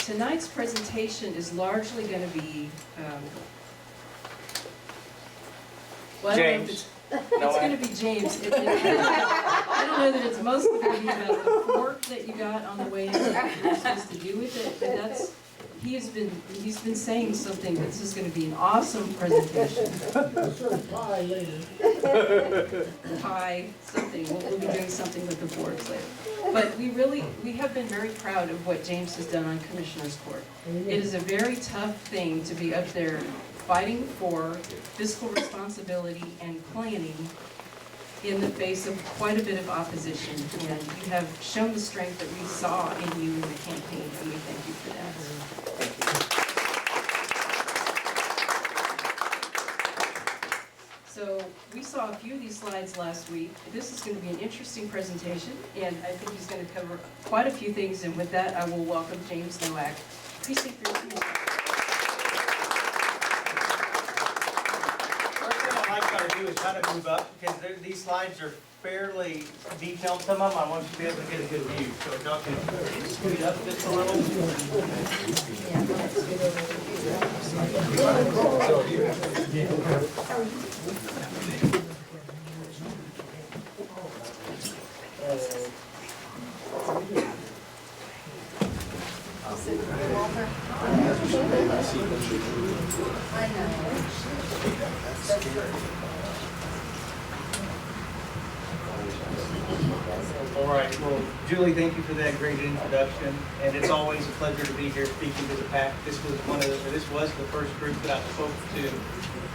tonight's presentation is largely going to be, well, I don't know if it's going to be James. I don't know that it's mostly going to be about the fork that you got on the way in, what you're supposed to do with it, but that's, he's been saying something that's just going to be an awesome presentation. Pie later. Pie, something, we'll be doing something with the forks later. But we have been very proud of what James has done on Commissioner's Court. It is a very tough thing to be up there fighting for fiscal responsibility and planning in the face of quite a bit of opposition. And you have shown the strength that we saw in you in the campaign, and we thank you for that. So we saw a few of these slides last week. This is going to be an interesting presentation, and I think he's going to cover quite a few things. And with that, I will welcome James Noack, Precinct 13. I'd like to do is kind of move up because these slides are fairly detailed. Some of them I want you to be able to get a good view. So if y'all can scoot up just a little. All right, well, Julie, thank you for that great introduction, and it's always a pleasure to be here speaking to the PAC. This was the first group that I spoke to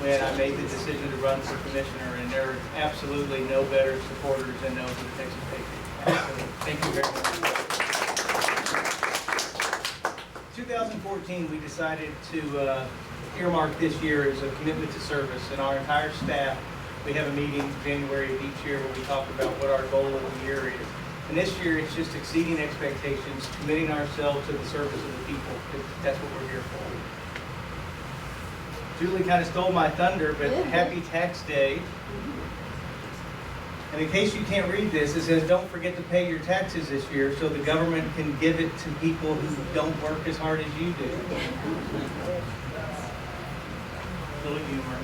when I made the decision to run for commissioner, and there are absolutely no better supporters than those of the Texas Patriots PAC. So thank you very much. 2014, we decided to earmark this year as a commitment to service, and our entire staff, we have a meeting January of each year where we talk about what our goal of the year is. And this year it's just exceeding expectations, committing ourselves to the service of the people, because that's what we're here for. Julie kind of stole my thunder, but happy tax day. And in case you can't read this, it says don't forget to pay your taxes this year so the government can give it to people who don't work as hard as you do. Little humor.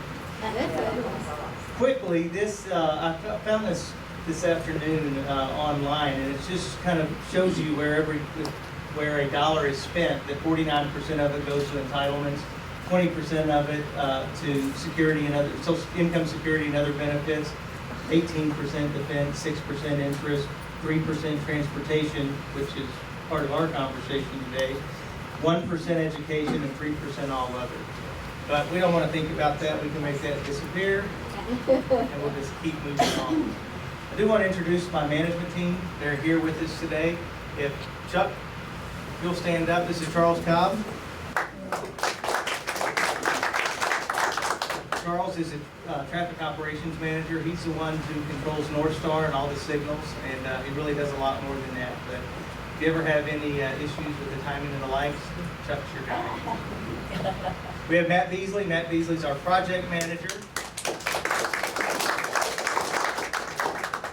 Quickly, I found this afternoon online, and it just kind of shows you where a dollar is spent. That 49% of it goes to entitlements, 20% of it to security and other social income security and other benefits, 18% defense, 6% interest, 3% transportation, which is part of our conversation today, 1% education, and 3% all other. But we don't want to think about that. We can make that disappear, and we'll just keep moving on. I do want to introduce my management team. They're here with us today. If Chuck, you'll stand up. This is Charles Cobb. Charles is a traffic operations manager. He's the one who controls North Star and all the signals, and he really does a lot more than that. But if you ever have any issues with the timing and the lights, Chuck's your guy. We have Matt Beasley. Matt Beasley's our project manager.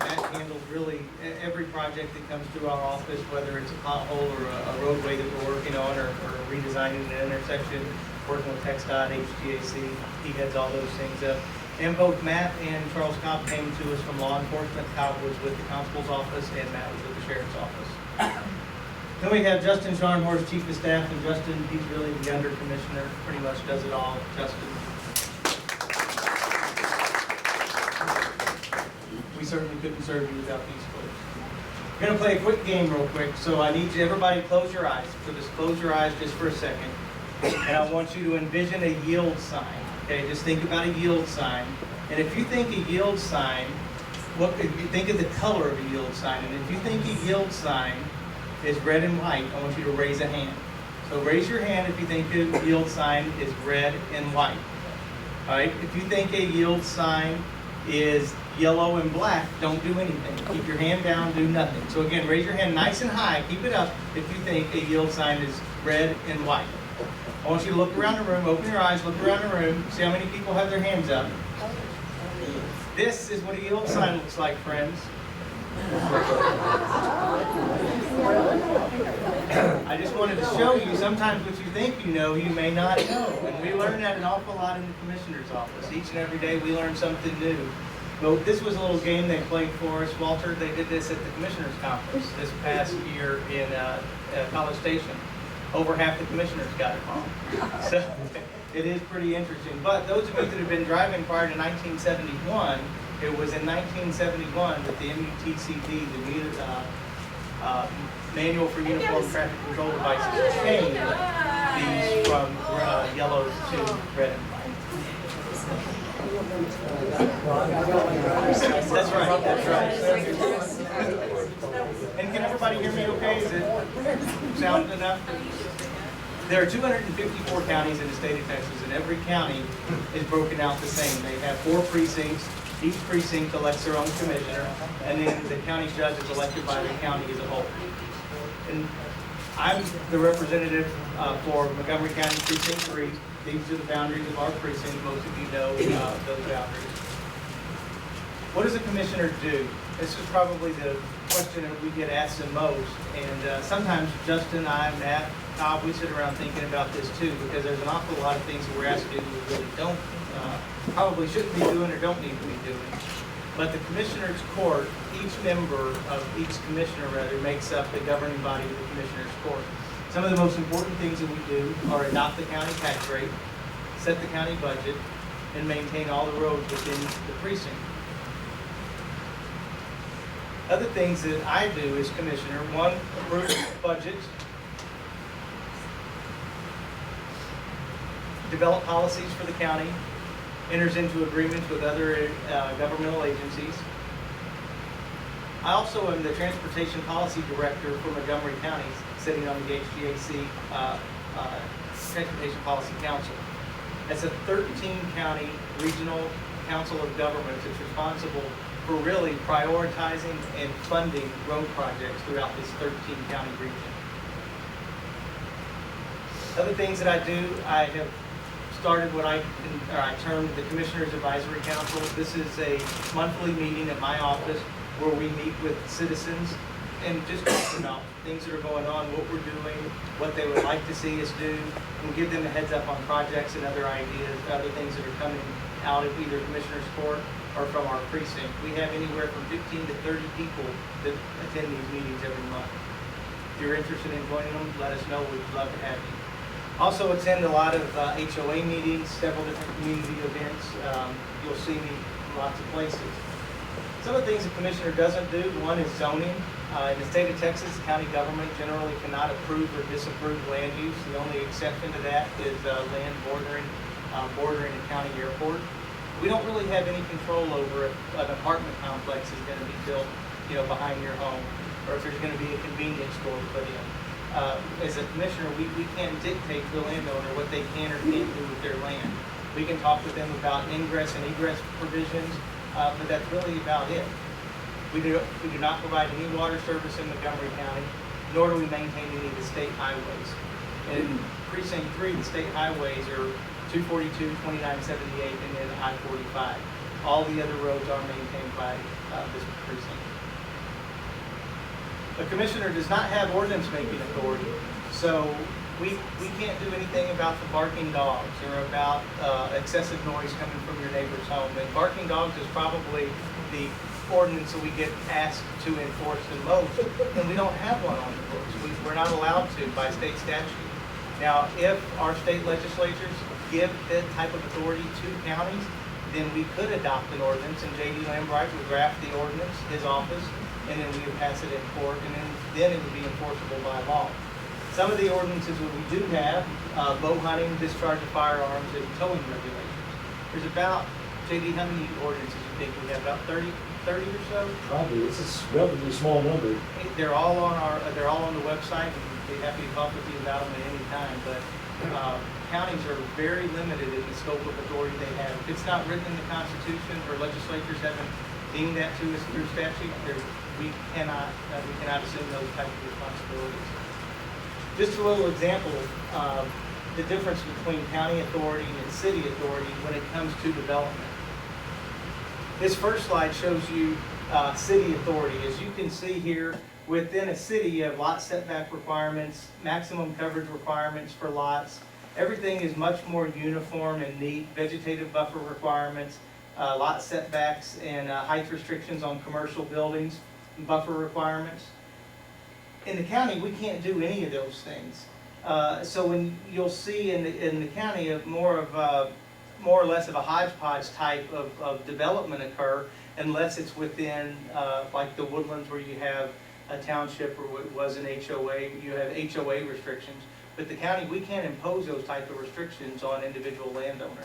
Matt handles really every project that comes through our office, whether it's a pothole or a roadway that we're working on or redesigning an intersection, working with TxDOT, HGAC. He heads all those things up. And both Matt and Charles Cobb came to us from law enforcement. Cobb was with the constable's office and Matt was with the sheriff's office. Then we have Justin Scharnhorst, Chief of Staff, and Justin, he's really the under commissioner, pretty much does it all. Justin. We certainly couldn't serve you without these folks. We're going to play a quick game real quick, so I need you, everybody close your eyes. So just close your eyes just for a second. And I want you to envision a yield sign. Okay, just think about a yield sign. And if you think a yield sign, think of the color of a yield sign. And if you think a yield sign is red and white, I want you to raise a hand. So raise your hand if you think a yield sign is red and white. All right, if you think a yield sign is yellow and black, don't do anything. Keep your hand down, do nothing. So again, raise your hand nice and high, keep it up if you think a yield sign is red and white. I want you to look around the room, open your eyes, look around the room, see how many people have their hands up. This is what a yield sign looks like, friends. I just wanted to show you, sometimes what you think you know, you may not know. And we learn that an awful lot in the commissioner's office. Each and every day we learn something new. But this was a little game they played for us, Walter. They did this at the commissioners' conference this past year in College Station. Over half the commissioners got it wrong. So it is pretty interesting. But those of you that have been driving prior to 1971, it was in 1971 that the MUTCD, the Manual for Uniform Traffic Control Devices, changed these from yellow to red and white. That's right, that's right. And can everybody hear me okay? Is it sound enough? There are 254 counties in the state of Texas, and every county is broken out the same. They have 4 precincts. Each precinct elects their own commissioner, and then the county judge is elected by the county as a whole. And I'm the representative for Montgomery County Precinct 3. These are the boundaries of our precinct. Most of you know those boundaries. What does a commissioner do? This is probably the question that we get asked the most. And sometimes Justin, I, Matt, Todd, we sit around thinking about this too, because there's an awful lot of things that we're asked to do that we really don't, probably shouldn't be doing or don't need to be doing. But the Commissioner's Court, each member of each commissioner rather makes up the governing body of the Commissioner's Court. Some of the most important things that we do are adopt the county tax rate, set the county budget, and maintain all the roads within the precinct. Other things that I do as commissioner, 1, approve budgets, develop policies for the county, enters into agreements with other governmental agencies. I also am the Transportation Policy Director for Montgomery County, sitting on the HGAC Transportation Policy Council. That's a 13-county regional council of governments that's responsible for really prioritizing and funding road projects throughout this 13-county region. Other things that I do, I have started what I termed the Commissioners Advisory Council. This is a monthly meeting at my office where we meet with citizens and just talk about things that are going on, what we're doing, what they would like to see us do, and give them a heads up on projects and other ideas, other things that are coming out of either Commissioner's Court or from our precinct. We have anywhere from 15 to 30 people that attend these meetings every month. If you're interested in joining them, let us know. We'd love to have you. Also attend a lot of HOA meetings, several different community events. You'll see me lots of places. Some of the things the commissioner doesn't do, one is zoning. In the state of Texas, the county government generally cannot approve or disapprove land use. The only exception to that is land bordering a county airport. We don't really have any control over if an apartment complex is going to be built, behind your home, or if there's going to be a convenience store put in. As a commissioner, we can't dictate to the landowner what they can or can't do with their land. We can talk with them about ingress and egress provisions, but that's really about it. We do not provide any water service in Montgomery County, nor do we maintain any of the state highways. In Precinct 3, the state highways are 242, 2978, and then I-45. All the other roads are maintained by this precinct. The commissioner does not have ordinance-making authority, so we can't do anything about the barking dogs or about excessive noise coming from your neighbor's home. And barking dogs is probably the ordinance that we get asked to enforce the most, and we don't have one on the books. We're not allowed to by state statute. Now, if our state legislatures give that type of authority to counties, then we could adopt an ordinance, and J.D. Lambright would draft the ordinance, his office, and then we would pass it in court, and then it would be enforceable by law. Some of the ordinances that we do have, bow hunting, discharge of firearms, and towing regulations. There's about, J.D., how many ordinances do you think we have? About 30 or so? Probably, it's a relatively small number. They're all on the website, and we'd be happy to talk with you about them at any time, but counties are very limited in the scope of authority they have. If it's not written in the Constitution or legislatures haven't deemed that to us through statute, we cannot assume those types of responsibilities. Just a little example of the difference between county authority and city authority when it comes to development. This first slide shows you city authority. As you can see here, within a city, you have lot setback requirements, maximum coverage requirements for lots. Everything is much more uniform and neat, vegetative buffer requirements, lot setbacks and height restrictions on commercial buildings, buffer requirements. In the county, we can't do any of those things. So when you'll see in the county more or less of a hodgepodge type of development occur, unless it's within like the Woodlands where you have a township or what was an HOA, you have HOA restrictions. But the county, we can't impose those type of restrictions on individual landowners.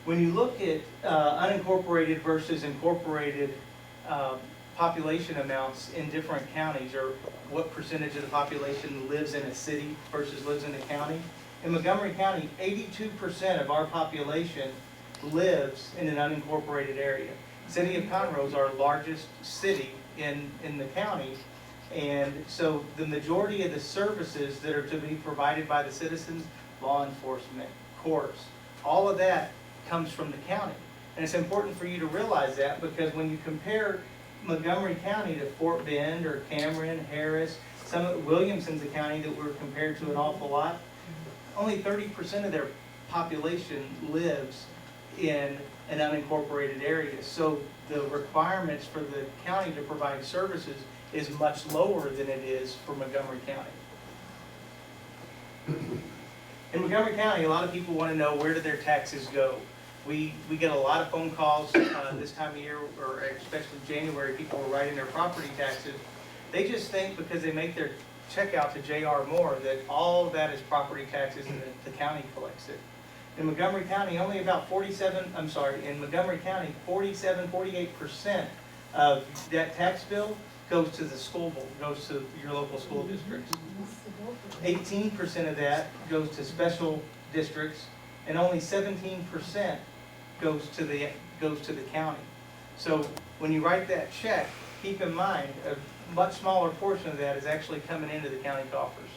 When you look at unincorporated versus incorporated population amounts in different counties, or what percentage of the population lives in a city versus lives in a county, in Montgomery County, 82% of our population lives in an unincorporated area. The city of Conroe is our largest city in the county, and so the majority of the services that are to be provided by the citizens, law enforcement, courts, all of that comes from the county. And it's important for you to realize that, because when you compare Montgomery County to Fort Bend or Cameron, Harris, some of Williamson's a county that we're compared to an awful lot, only 30% of their population lives in an unincorporated area. So the requirements for the county to provide services is much lower than it is for Montgomery County. In Montgomery County, a lot of people want to know, where do their taxes go? We get a lot of phone calls this time of year, or especially January, people are writing their property taxes. They just think because they make their check out to J.R. Moore that all of that is property taxes and that the county collects it. In Montgomery County, only about 48% of that tax bill goes to the school board, goes to your local school districts. 18% of that goes to special districts, and only 17% goes to the county. So when you write that check, keep in mind a much smaller portion of that is actually coming into the county coffers.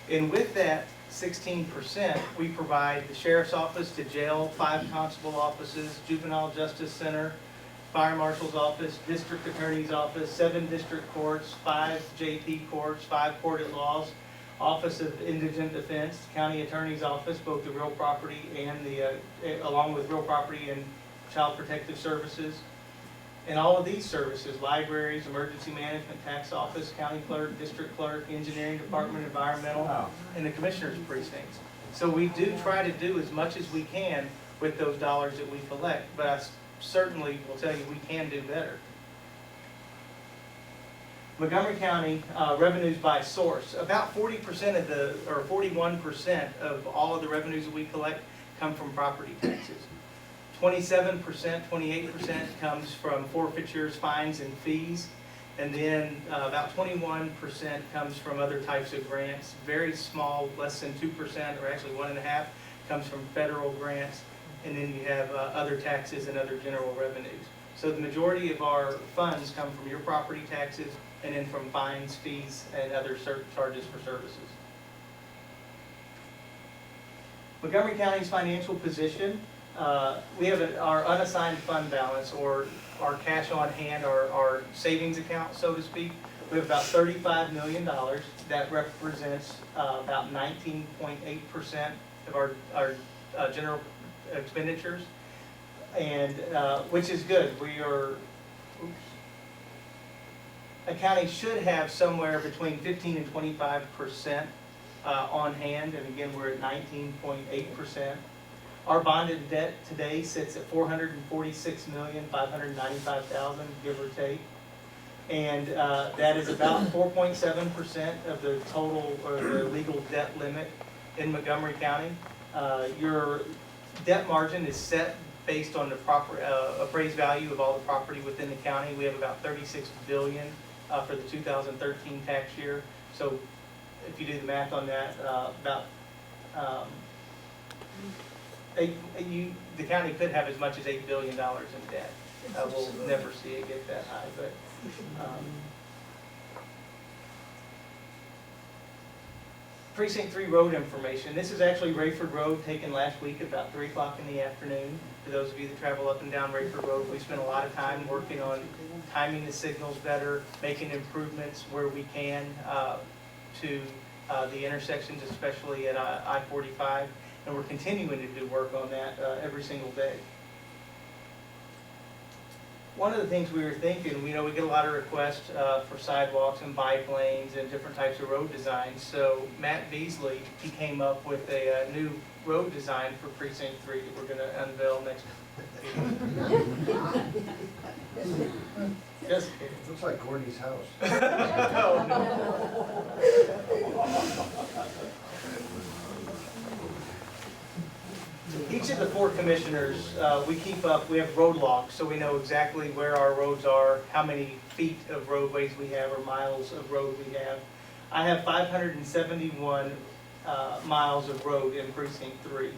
And with that 16%, we provide the sheriff's office to jail, 5 constable offices, juvenile justice center, fire marshal's office, district attorney's office, 7 district courts, 5 JP courts, 5 court at laws, Office of Indigent Defense, county attorney's office, both the real property and along with real property and child protective services. And all of these services, libraries, emergency management, tax office, county clerk, district clerk, engineering department, environmental, and the commissioner's precincts. So we do try to do as much as we can with those dollars that we collect, but I certainly will tell you we can do better. Montgomery County revenues by source. About 40% of the, or 41% of all of the revenues that we collect come from property taxes. 27%, 28% comes from forfeitures, fines, and fees. And then about 21% comes from other types of grants. Very small, less than 2%, or actually 1.5%, comes from federal grants. And then you have other taxes and other general revenues. So the majority of our funds come from your property taxes, and then from fines, fees, and other charges for services. Montgomery County's financial position, we have our unassigned fund balance, or our cash on hand, our savings account, so to speak. We have about $35 million. That represents about 19.8% of our general expenditures, and which is good. We are, a county should have somewhere between 15 and 25% on hand, and again, we're at 19.8%. Our bonded debt today sits at $446,595,000, give or take, and that is about 4.7% of the total, or the legal debt limit in Montgomery County. Your debt margin is set based on the proper appraised value of all the property within the county. We have about $36 billion for the 2013 tax year. So if you do the math on that, the county could have as much as $8 billion in debt. We'll never see it get that high, but Precinct 3 road information. This is actually Rayford Road, taken last week at about 3 o'clock in the afternoon. For those of you that travel up and down Rayford Road, we spent a lot of time working on timing the signals better, making improvements where we can to the intersections, especially at I-45. And we're continuing to do work on that every single day. One of the things we were thinking, we get a lot of requests for sidewalks and bike lanes and different types of road designs. So Matt Beasley, he came up with a new road design for Precinct 3 that we're going to unveil next week. Just kidding. Looks like Courtney's house. Oh, no. Each of the 4 commissioners, we keep up, we have road logs, so we know exactly where our roads are, how many feet of roadways we have, or miles of road we have. I have 571 miles of road in Precinct 3.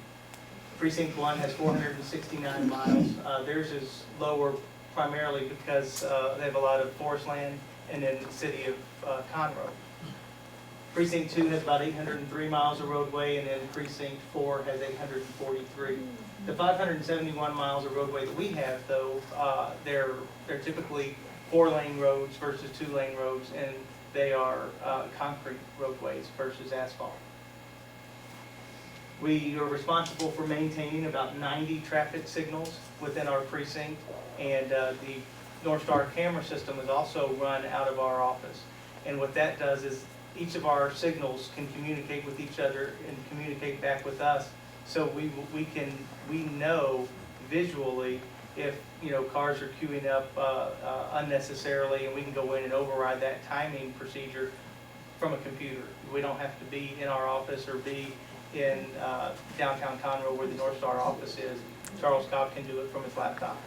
Precinct 1 has 469 miles. Theirs is lower primarily because they have a lot of forest land, and then the city of Conroe. Precinct 2 has about 803 miles of roadway, and then Precinct 4 has 843. The 571 miles of roadway that we have, though, they're typically 4-lane roads versus 2-lane roads, and they are concrete roadways versus asphalt. We are responsible for maintaining about 90 traffic signals within our precinct, and the North Star camera system is also run out of our office. And what that does is each of our signals can communicate with each other and communicate back with us, so we know visually if cars are queuing up unnecessarily, and we can go in and override that timing procedure from a computer. We don't have to be in our office or be in downtown Conroe where the North Star office is. Charles Cobb can do it from his laptop.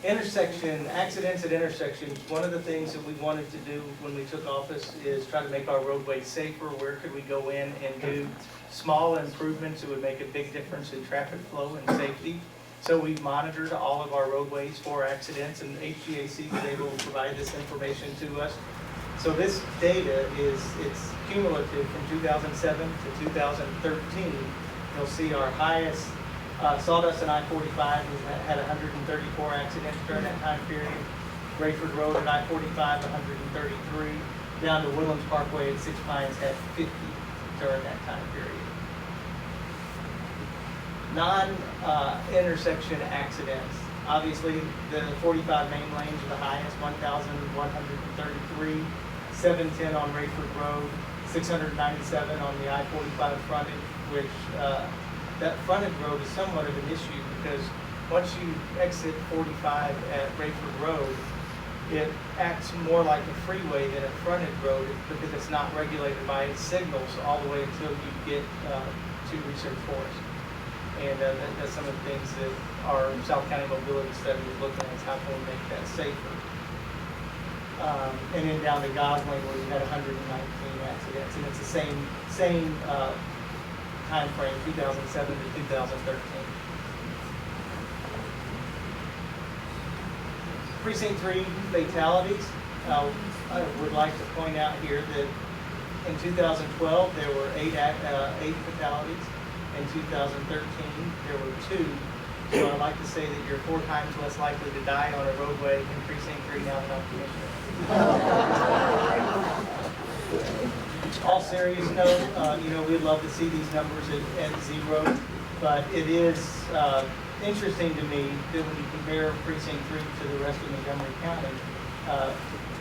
Intersection, accidents at intersections. One of the things that we wanted to do when we took office is try to make our roadways safer. Where could we go in and do small improvements that would make a big difference in traffic flow and safety? So we monitored all of our roadways for accidents, and HGAC was able to provide this information to us. So this data it's cumulative from 2007 to 2013. You'll see our highest Sawdust and I-45 had 134 accidents during that time period. Rayford Road and I-45, 133. Down to Woodlands Parkway at Six Pines had 50 during that time period. Non-intersection accidents. Obviously, the 45 main lanes are the highest, 1,133. 710 on Rayford Road, 697 on the I-45 frontage, which that frontage road is somewhat of an issue because once you exit 45 at Rayford Road, it acts more like a freeway than a frontage road because it's not regulated by its signals all the way until you get to Research Forest. And that's some of the things that our South County Mobility Study is looking at, is how can we make that safer. And then down to Gosling where we had 119 accidents, and it's the same time frame, 2007 to 2013. Precinct 3 fatalities. I would like to point out here that in 2012 there were 8 fatalities. In 2013 there were 2. So I'd like to say that you're 4 times less likely to die on a roadway in Precinct 3 now that I'm commissioner. All serious note, we'd love to see these numbers at 0, but it is interesting to me that when you compare Precinct 3 to the rest of Montgomery County,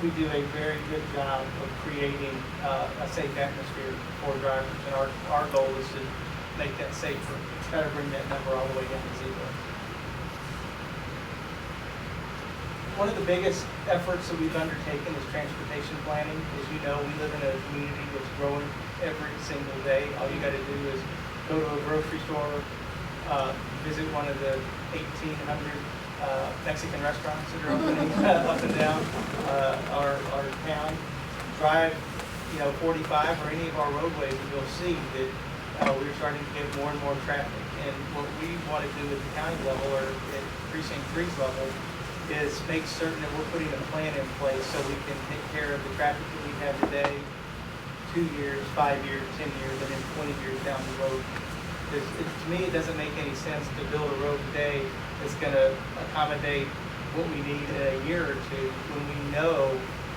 we do a very good job of creating a safe atmosphere for drivers, and our goal is to make that safer, try to bring that number all the way down to 0. One of the biggest efforts that we've undertaken is transportation planning. As you know, we live in a community that's growing every single day. All you got to do is go to a grocery store, visit one of the 1,800 Mexican restaurants that are opening up and down our town. Drive, 45 or any of our roadways, and you'll see that we're starting to get more and more traffic. And what we want to do at the county level or at Precinct 3's level is make certain that we're putting a plan in place so we can take care of the traffic that we have today, 2 years, 5 years, 10 years, and then 20 years down the road. Because to me, it doesn't make any sense to build a road today that's going to accommodate what we need in a year or two when we know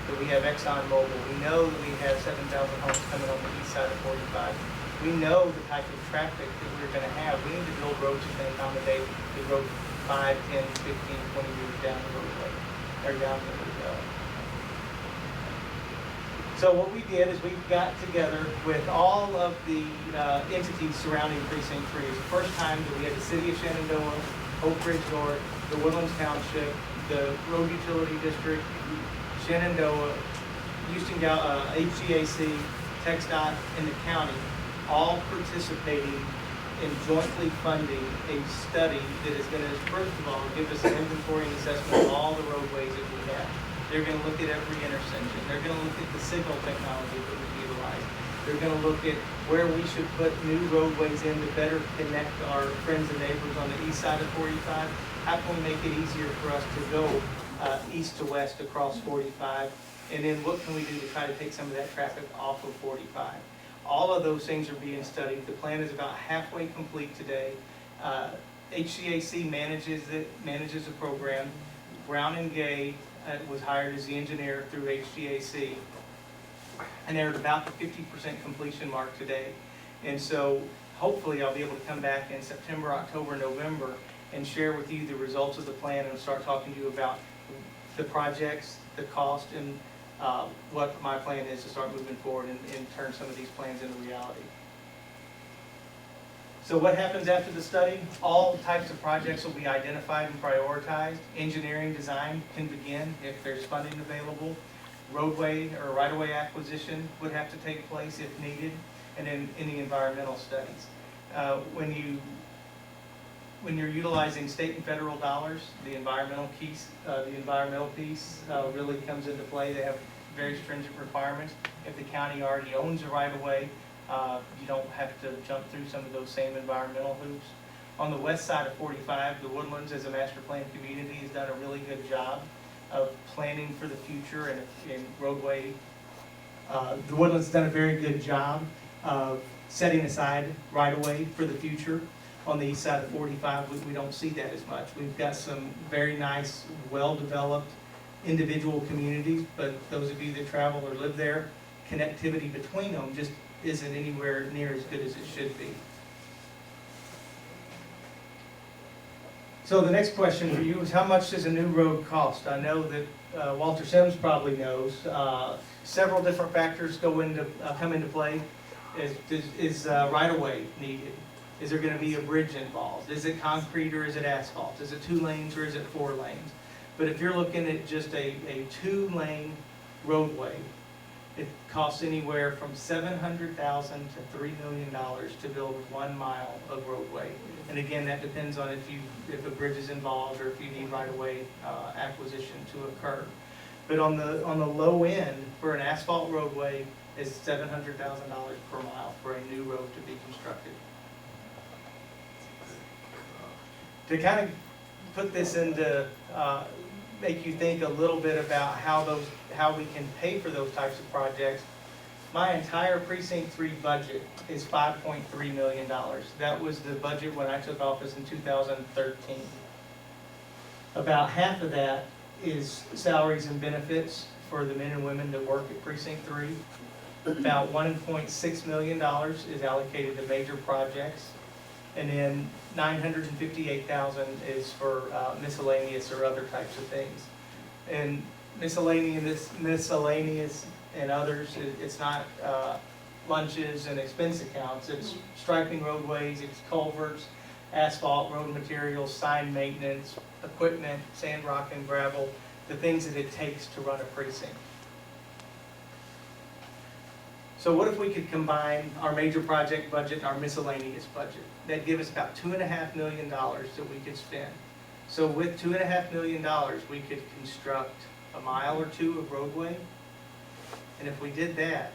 that we have ExxonMobil, we know that we have 7,000 homes coming on the east side of 45. We know the type of traffic that we're going to have. We need to build roads that can accommodate the road 5, 10, 15, 20 years down the roadway, or down the So what we did is we got together with all of the entities surrounding Precinct 3. It's the first time that we had the City of Shenandoah, Oak Ridge North, the Woodlands Township, the Road Utility District, Shenandoah, Houston, HGAC, TxDOT, and the county all participating in jointly funding a study that is going to, first of all, give us an inventory and assessment of all the roadways that we have. They're going to look at every intersection. They're going to look at the signal technology that we utilize. They're going to look at where we should put new roadways in to better connect our friends and neighbors on the east side of 45. How can we make it easier for us to go east to west across 45? And then what can we do to try to take some of that traffic off of 45? All of those things are being studied. The plan is about halfway complete today. HGAC manages the program. Brown and Gay was hired as the engineer through HGAC. And they're at about the 50% completion mark today. And so hopefully I'll be able to come back in September, October, November and share with you the results of the plan and start talking to you about the projects, the cost, and what my plan is to start moving forward and turn some of these plans into reality. So what happens after the study? All types of projects will be identified and prioritized. Engineering design can begin if there's funding available. Roadway or right-of-way acquisition would have to take place if needed, and then any environmental studies. When you're utilizing state and federal dollars, the environmental piece really comes into play. They have very stringent requirements. If the county already owns a right-of-way, you don't have to jump through some of those same environmental hoops. On the west side of 45, the Woodlands as a master plan community has done a really good job of planning for the future and roadway. The Woodlands has done a very good job of setting aside right-of-way for the future. On the east side of 45, we don't see that as much. We've got some very nice, well-developed individual communities, but those of you that travel or live there, connectivity between them just isn't anywhere near as good as it should be. So the next question for you is, how much does a new road cost? I know that Walter Sims probably knows. Several different factors come into play. Is right-of-way needed? Is there going to be a bridge involved? Is it concrete or is it asphalt? Is it 2 lanes or is it 4 lanes? But if you're looking at just a 2-lane roadway, it costs anywhere from $700,000 to $3 million to build 1 mile of roadway. And again, that depends on if a bridge is involved or if you need right-of-way acquisition to occur. But on the low end for an asphalt roadway is $700,000 per mile for a new road to be constructed. To kind of put this into, make you think a little bit about how we can pay for those types of projects. My entire Precinct 3 budget is $5.3 million. That was the budget when I took office in 2013. About half of that is salaries and benefits for the men and women that work at Precinct 3. About $1.6 million is allocated to major projects. And then $958,000 is for miscellaneous or other types of things. And miscellaneous and others, it's not lunches and expense accounts. It's striping roadways, it's culverts, asphalt, road materials, sign maintenance, equipment, sand, rock, and gravel, the things that it takes to run a precinct. So what if we could combine our major project budget and our miscellaneous budget? That'd give us about $2.5 million that we could spend. So with $2.5 million, we could construct 1 mile or 2 of roadway. And if we did that,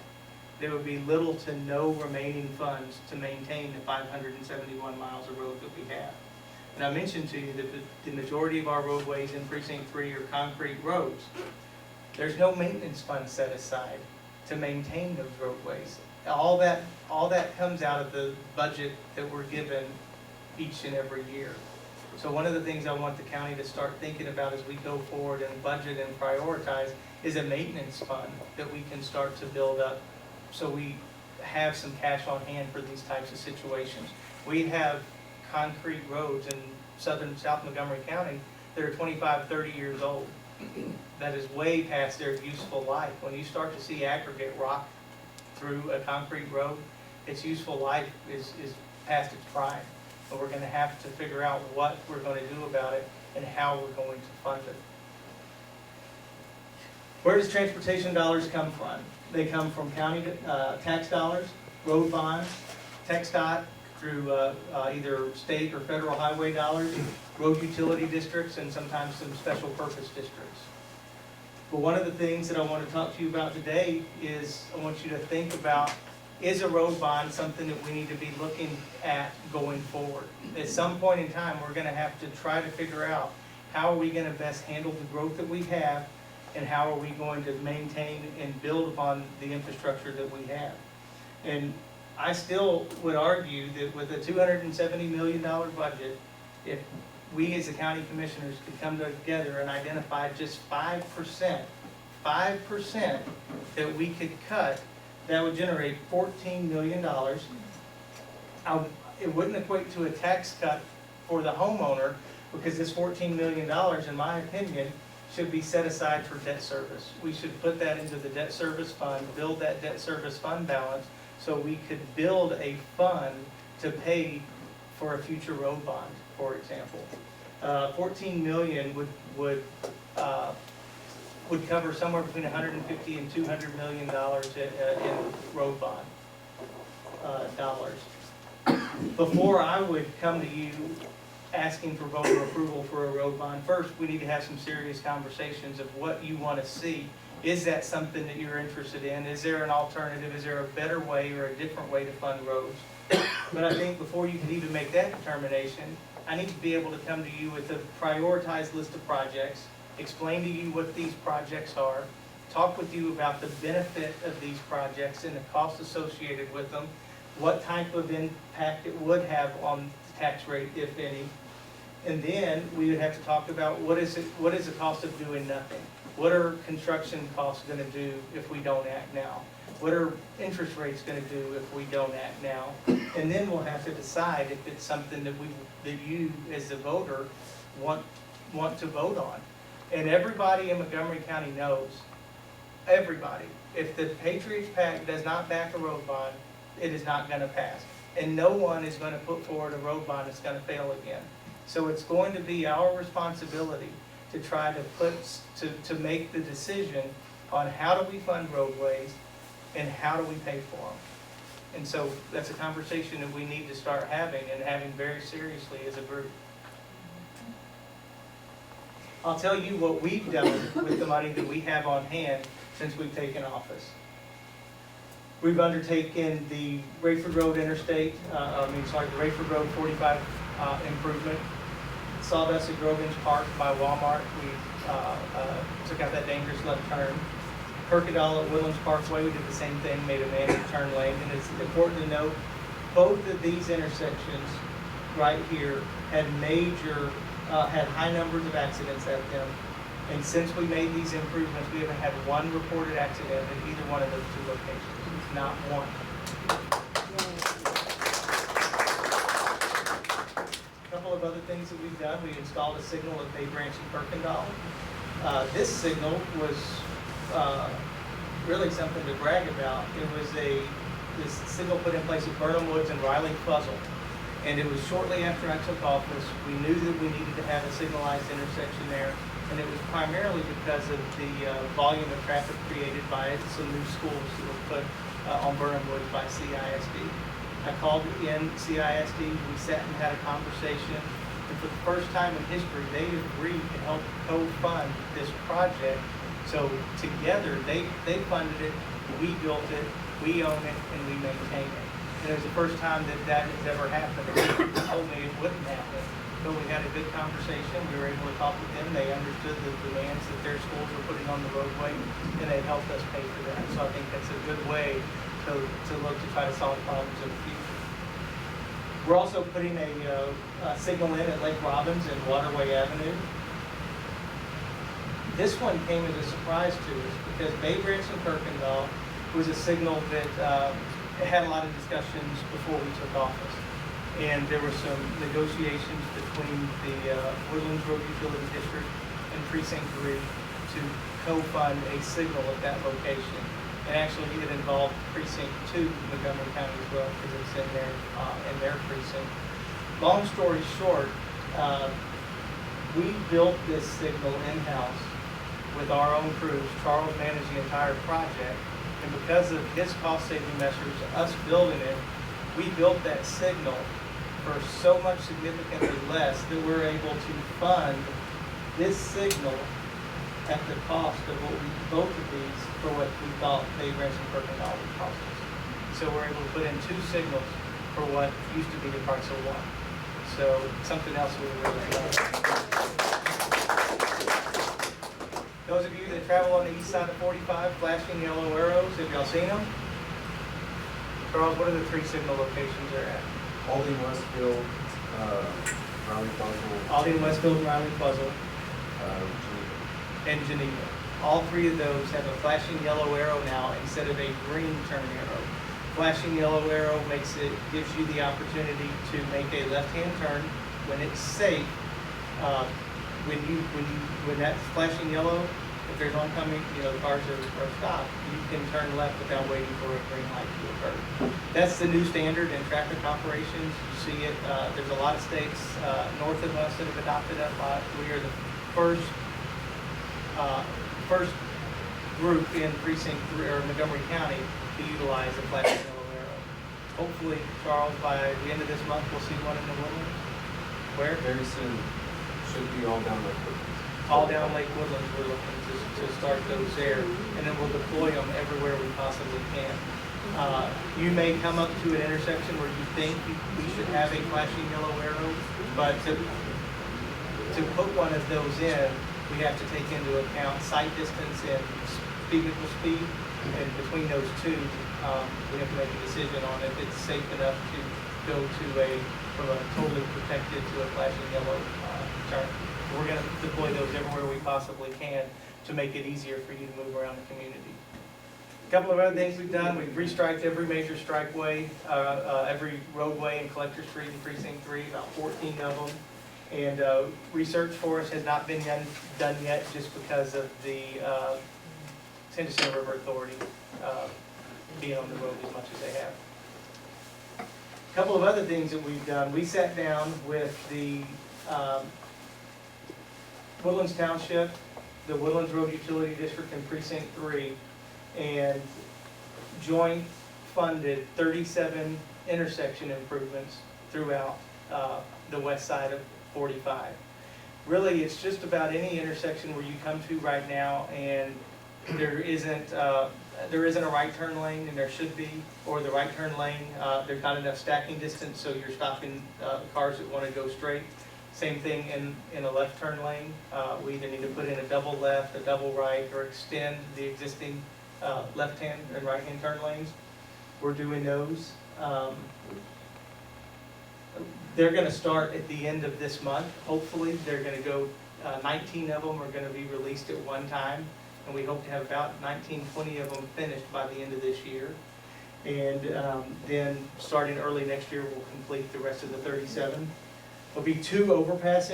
there would be little to no remaining funds to maintain the 571 miles of road that we have. And I mentioned to you that the majority of our roadways in Precinct 3 are concrete roads. There's no maintenance fund set aside to maintain those roadways. All that comes out of the budget that we're given each and every year. So one of the things I want the county to start thinking about as we go forward and budget and prioritize is a maintenance fund that we can start to build up so we have some cash on hand for these types of situations. We have concrete roads in South Montgomery County that are 25, 30 years old. That is way past their useful life. When you start to see aggregate rock through a concrete road, its useful life is past its prime. But we're gonna have to figure out what we're gonna do about it and how we're going to fund it. Where does transportation dollars come from? They come from county tax dollars, road bonds, TxDOT through either state or federal highway dollars, road utility districts, and sometimes some special purpose districts. But one of the things that I want to talk to you about today is I want you to think about, is a road bond something that we need to be looking at going forward? At some point in time, we're going to have to try to figure out how are we going to best handle the growth that we have, and how are we going to maintain and build upon the infrastructure that we have. And I still would argue that with a $270 million budget, if we as the county commissioners could come together and identify just 5% that we could cut, that would generate $14 million. It wouldn't equate to a tax cut for the homeowner, because this $14 million, in my opinion, should be set aside for debt service. We should put that into the debt service fund, build that debt service fund balance, so we could build a fund to pay for a future road bond, for example. 14 million would cover somewhere between 150 and 200 million dollars in road bond dollars. Before I would come to you asking for voter approval for a road bond, first we need to have some serious conversations of what you want to see. Is that something that you're interested in? Is there an alternative? Is there a better way or a different way to fund roads? But I think before you can even make that determination, I need to be able to come to you with a prioritized list of projects, explain to you what these projects are, talk with you about the benefit of these projects and the cost associated with them, what type of impact it would have on the tax rate, if any. And then we would have to talk about what is the cost of doing nothing? What are construction costs going to do if we don't act now? What are interest rates going to do if we don't act now? And then we'll have to decide if it's something that you as the voter want to vote on. And everybody in Montgomery County knows, everybody, if the Patriots PAC does not back a road bond, it is not going to pass. And no one is going to put forward a road bond that's going to fail again. So it's going to be our responsibility to try to make the decision on how do we fund roadways and how do we pay for them. And so that's a conversation that we need to start having, and having very seriously as a group. I'll tell you what we've done with the money that we have on hand since we've taken office. We've undertaken the Rayford Road Interstate, the Rayford Road 45 improvement. Sawdust at Grogan's Park by Walmart, we took out that dangerous left turn. Perkadal at Woodlands Parkway, we did the same thing, made a manual turn lane. And it's important to note, both of these intersections right here had had high numbers of accidents at them. And since we made these improvements, we haven't had one reported accident at either one of those two locations, not one. A couple of other things that we've done, we installed a signal at Bay Branch and Perkendall. This signal was really something to brag about. It was this signal put in place at Burnham Woods and Riley Fuzzle. And it was shortly after I took office. We knew that we needed to have a signalized intersection there. And it was primarily because of the volume of traffic created by some new schools that were put on Burnham Woods by CISD. I called in CISD, we sat and had a conversation, and for the first time in history, they agreed to help co-fund this project. So together, they funded it, we built it, we own it, and we maintain it. And it was the first time that has ever happened. They told me it wouldn't happen, but we had a good conversation. We were able to talk with them. They understood the demands that their schools were putting on the roadway, and they helped us pay for that. So I think that's a good way to look to try to solve problems in the future. We're also putting a signal in at Lake Robbins and Waterway Avenue. This one came as a surprise to us because Bay Branch and Kirkendall was a signal that had a lot of discussions before we took office. And there were some negotiations between the Woodlands Road Utility District and Precinct 3 to co-fund a signal at that location. And actually it involved Precinct 2, Montgomery County as well, because it's in their precinct. Long story short, we built this signal in-house with our own crews. Charles managed the entire project, and because of his cost-saving measures, us building it, we built that signal for so much significantly less that we're able to fund this signal at the cost of both of these for what we thought Bay Branch and Kirkendall would cost us. So we're able to put in 2 signals for what used to be the price of 1. So something else we really love. Those of you that travel on the east side of 45, flashing yellow arrows, have y'all seen them? Charles, what are the 3 signal locations they're at? Aldine, Westfield, Riley Puzzle. Aldine, Westfield, Riley Puzzle, Geneva. and Geneva. All 3 of those have a flashing yellow arrow now instead of a green turn arrow. Flashing yellow arrow gives you the opportunity to make a left-hand turn when it's safe. When that's flashing yellow, if there's oncoming, the cars are stopped, you can turn left without waiting for a green light to occur. That's the new standard in traffic operations. You see it, there's a lot of states north of us that have adopted that law. We are the first group in Precinct 3 or Montgomery County to utilize the flashing yellow arrow. Hopefully, Charles, by the end of this month, we'll see one in the Woodlands. Where? Very soon. Should be all down Lake Woodlands. All down Lake Woodlands, we're looking to start those there, and then we'll deploy them everywhere we possibly can. You may come up to an intersection where you think we should have a flashing yellow arrow, but to put one of those in, we have to take into account sight distance and vehicle speed, and between those 2, we have to make a decision on if it's safe enough to go from a totally protected to a flashing yellow turn. We're going to deploy those everywhere we possibly can to make it easier for you to move around the community. A couple of other things we've done: we've restriped every major strikeway, every roadway in Collector Street in Precinct 3, about 14 of them. And research for us has not been done yet just because of the Tennessee River Authority being on the road as much as they have. A couple of other things that we've done: we sat down with the Woodlands Township, the Woodlands Road Utility District, and Precinct 3, and joint funded 37 intersection improvements throughout the west side of 45. Really, it's just about any intersection where you come to right now and there isn't a right turn lane, and there should be, or the right turn lane, there's not enough stacking distance, so you're stopping cars that want to go straight. Same thing in a left turn lane. We either need to put in a double left, a double right, or extend the existing left-hand and right-hand turn lanes. We're doing those. They're going to start at the end of this month. Hopefully, they're going to go, 19 of them are going to be released at one time, and we hope to have about 19, 20 of them finished by the end of this year. And then starting early next year, we'll complete the rest of the 37. There'll be 2 overpass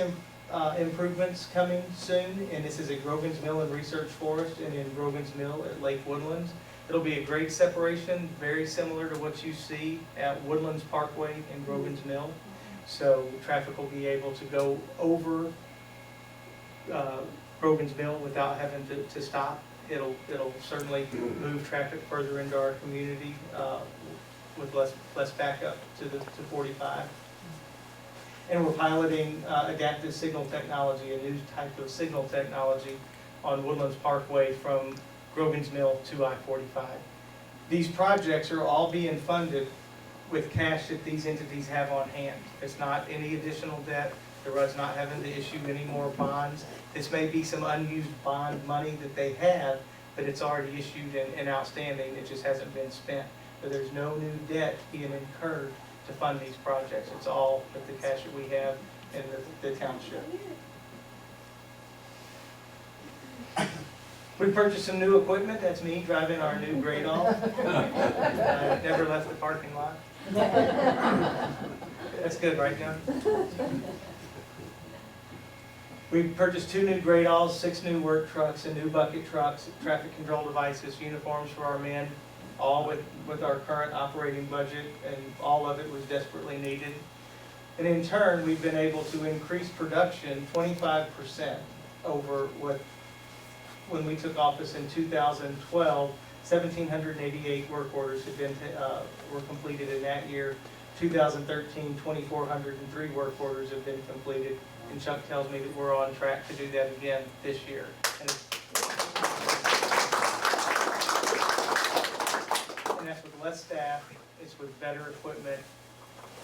improvements coming soon, and this is at Grogan's Mill and Research Forest, and in Grogan's Mill at Lake Woodlands. It'll be a grade separation, very similar to what you see at Woodlands Parkway in Grogan's Mill. So traffic will be able to go over Grogan's Mill without having to stop. It'll certainly move traffic further into our community with less backup to 45. And we're piloting adaptive signal technology, a new type of signal technology on Woodlands Parkway from Grogan's Mill to I-45. These projects are all being funded with cash that these entities have on hand. It's not any additional debt. to us not having to issue any more bonds. This may be some unused bond money that they have, but it's already issued and outstanding, it just hasn't been spent. But there's no new debt being incurred to fund these projects. It's all with the cash that we have in the township. We purchased some new equipment. That's me driving our new Great All. Never left the parking lot. That's good, right, John? We purchased 2 new Great Alls, 6 new work trucks, and new bucket trucks, traffic control devices, uniforms for our men, all with our current operating budget, and all of it was desperately needed. And in turn, we've been able to increase production 25% over when we took office in 2012. 1,788 work orders were completed in that year. 2013, 2,403 work orders have been completed. And Chuck tells me that we're on track to do that again this year. And that's with less staff, it's with better equipment,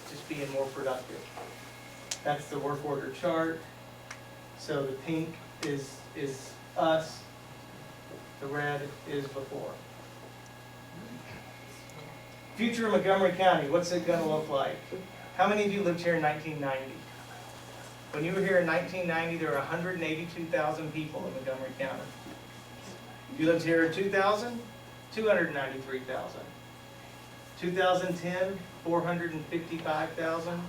just being more productive. That's the work order chart. So the pink is us, the red is before. Future of Montgomery County, what's it gonna look like? How many of you lived here in 1990? When you were here in 1990, there were 182,000 people in Montgomery County. You lived here in 2000, 293,000. 2010, 455,000.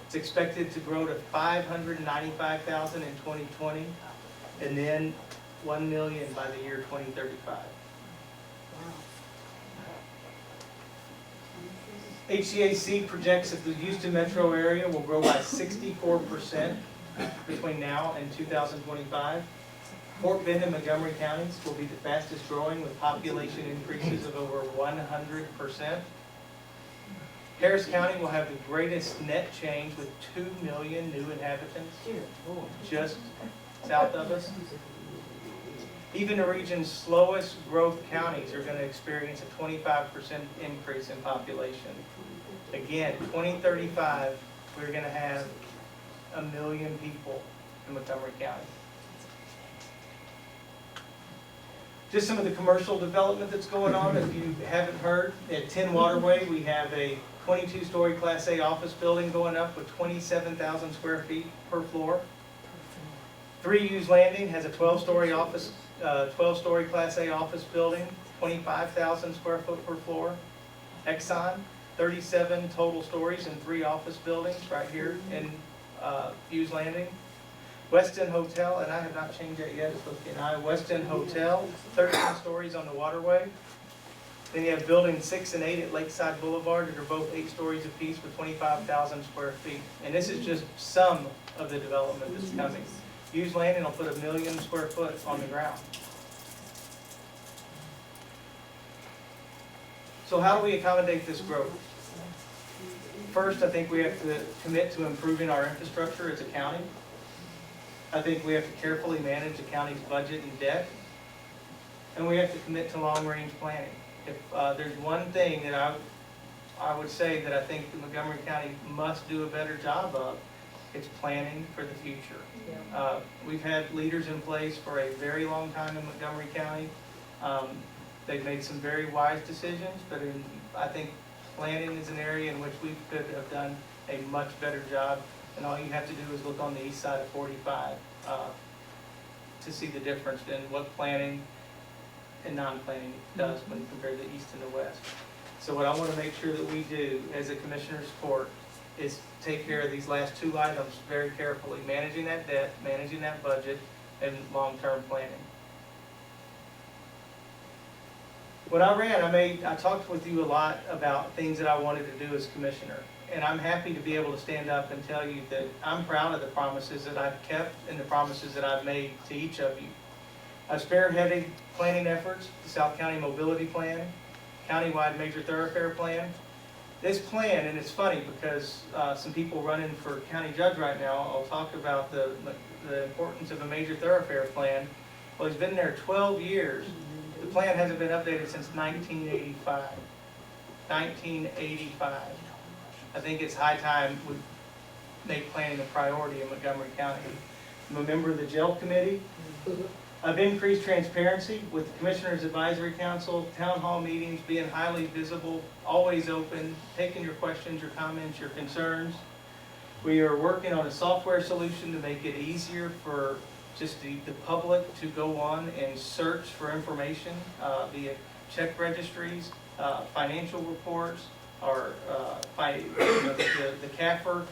It's expected to grow to 595,000 in 2020, and then 1 million by the year 2035. HCAC projects that the Houston metro area will grow by 64% between now and 2025. Fort Bend and Montgomery counties will be the fastest growing with population increases of over 100%. Harris County will have the greatest net change with 2 million new inhabitants just south of us. Even the region's slowest growth counties are going to experience a 25% increase in population. Again, 2035, we're going to have 1 million people in Montgomery County. Just some of the commercial development that's going on, if you haven't heard, at 10 Waterway, we have a 22-story Class A office building going up with 27,000 square feet per floor. 3 U's Landing has a 12-story Class A office building, 25,000 square foot per floor. Exxon, 37 total stories and 3 office buildings right here in U's Landing. Weston Hotel, and I have not changed that yet, it's looking high. Weston Hotel, 13 stories on the Waterway. Then you have buildings 6 and 8 at Lakeside Boulevard that are both 8 stories apiece with 25,000 square feet. And this is just some of the development that's coming. U's Landing will put 1 million square foot on the ground. So how do we accommodate this growth? First, I think we have to commit to improving our infrastructure as a county. I think we have to carefully manage the county's budget and debt. And we have to commit to long-range planning. If there's one thing that I would say that I think the Montgomery County must do a better job of, it's planning for the future. We've had leaders in place for a very long time in Montgomery County. They've made some very wise decisions, but I think planning is an area in which we could have done a much better job. And all you have to do is look on the east side of 45 to see the difference in what planning and non-planning does when compared to the east and the west. So what I want to make sure that we do as a Commissioner's Court is take care of these last 2 items very carefully, managing that debt, managing that budget, and long-term planning. When I ran, I talked with you a lot about things that I wanted to do as Commissioner. And I'm happy to be able to stand up and tell you that I'm proud of the promises that I've kept and the promises that I've made to each of you. I've spearheaded planning efforts, the South County Mobility Plan, Countywide Major Thoroughfare Plan. This plan, and it's funny because some people running for county judge right now, I'll talk about the importance of a major thoroughfare plan. Well, it's been there 12 years. The plan hasn't been updated since 1985. 1985. I think it's high time make planning a priority in Montgomery County. I'm a member of the jail committee. I've increased transparency with the Commissioners Advisory Council, town hall meetings, being highly visible, always open, taking your questions, your comments, your concerns. We are working on a software solution to make it easier for just the public to go on and search for information via check registries, financial reports, or the CAFR.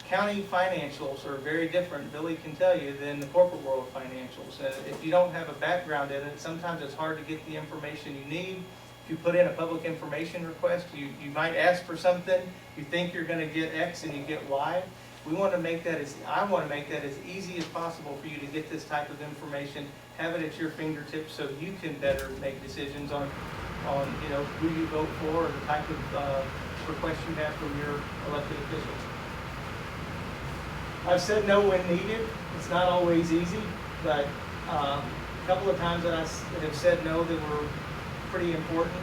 County financials are very different, Billy can tell you, than the corporate world financials. If you don't have a background in it, sometimes it's hard to get the information you need. If you put in a public information request, you might ask for something, you think you're gonna get X and you get Y. I want to make that as easy as possible for you to get this type of information, have it at your fingertips so you can better make decisions on who you vote for or the type of request you have from your elected officials. I've said no when needed. It's not always easy, but a couple of times that I have said no that were pretty important.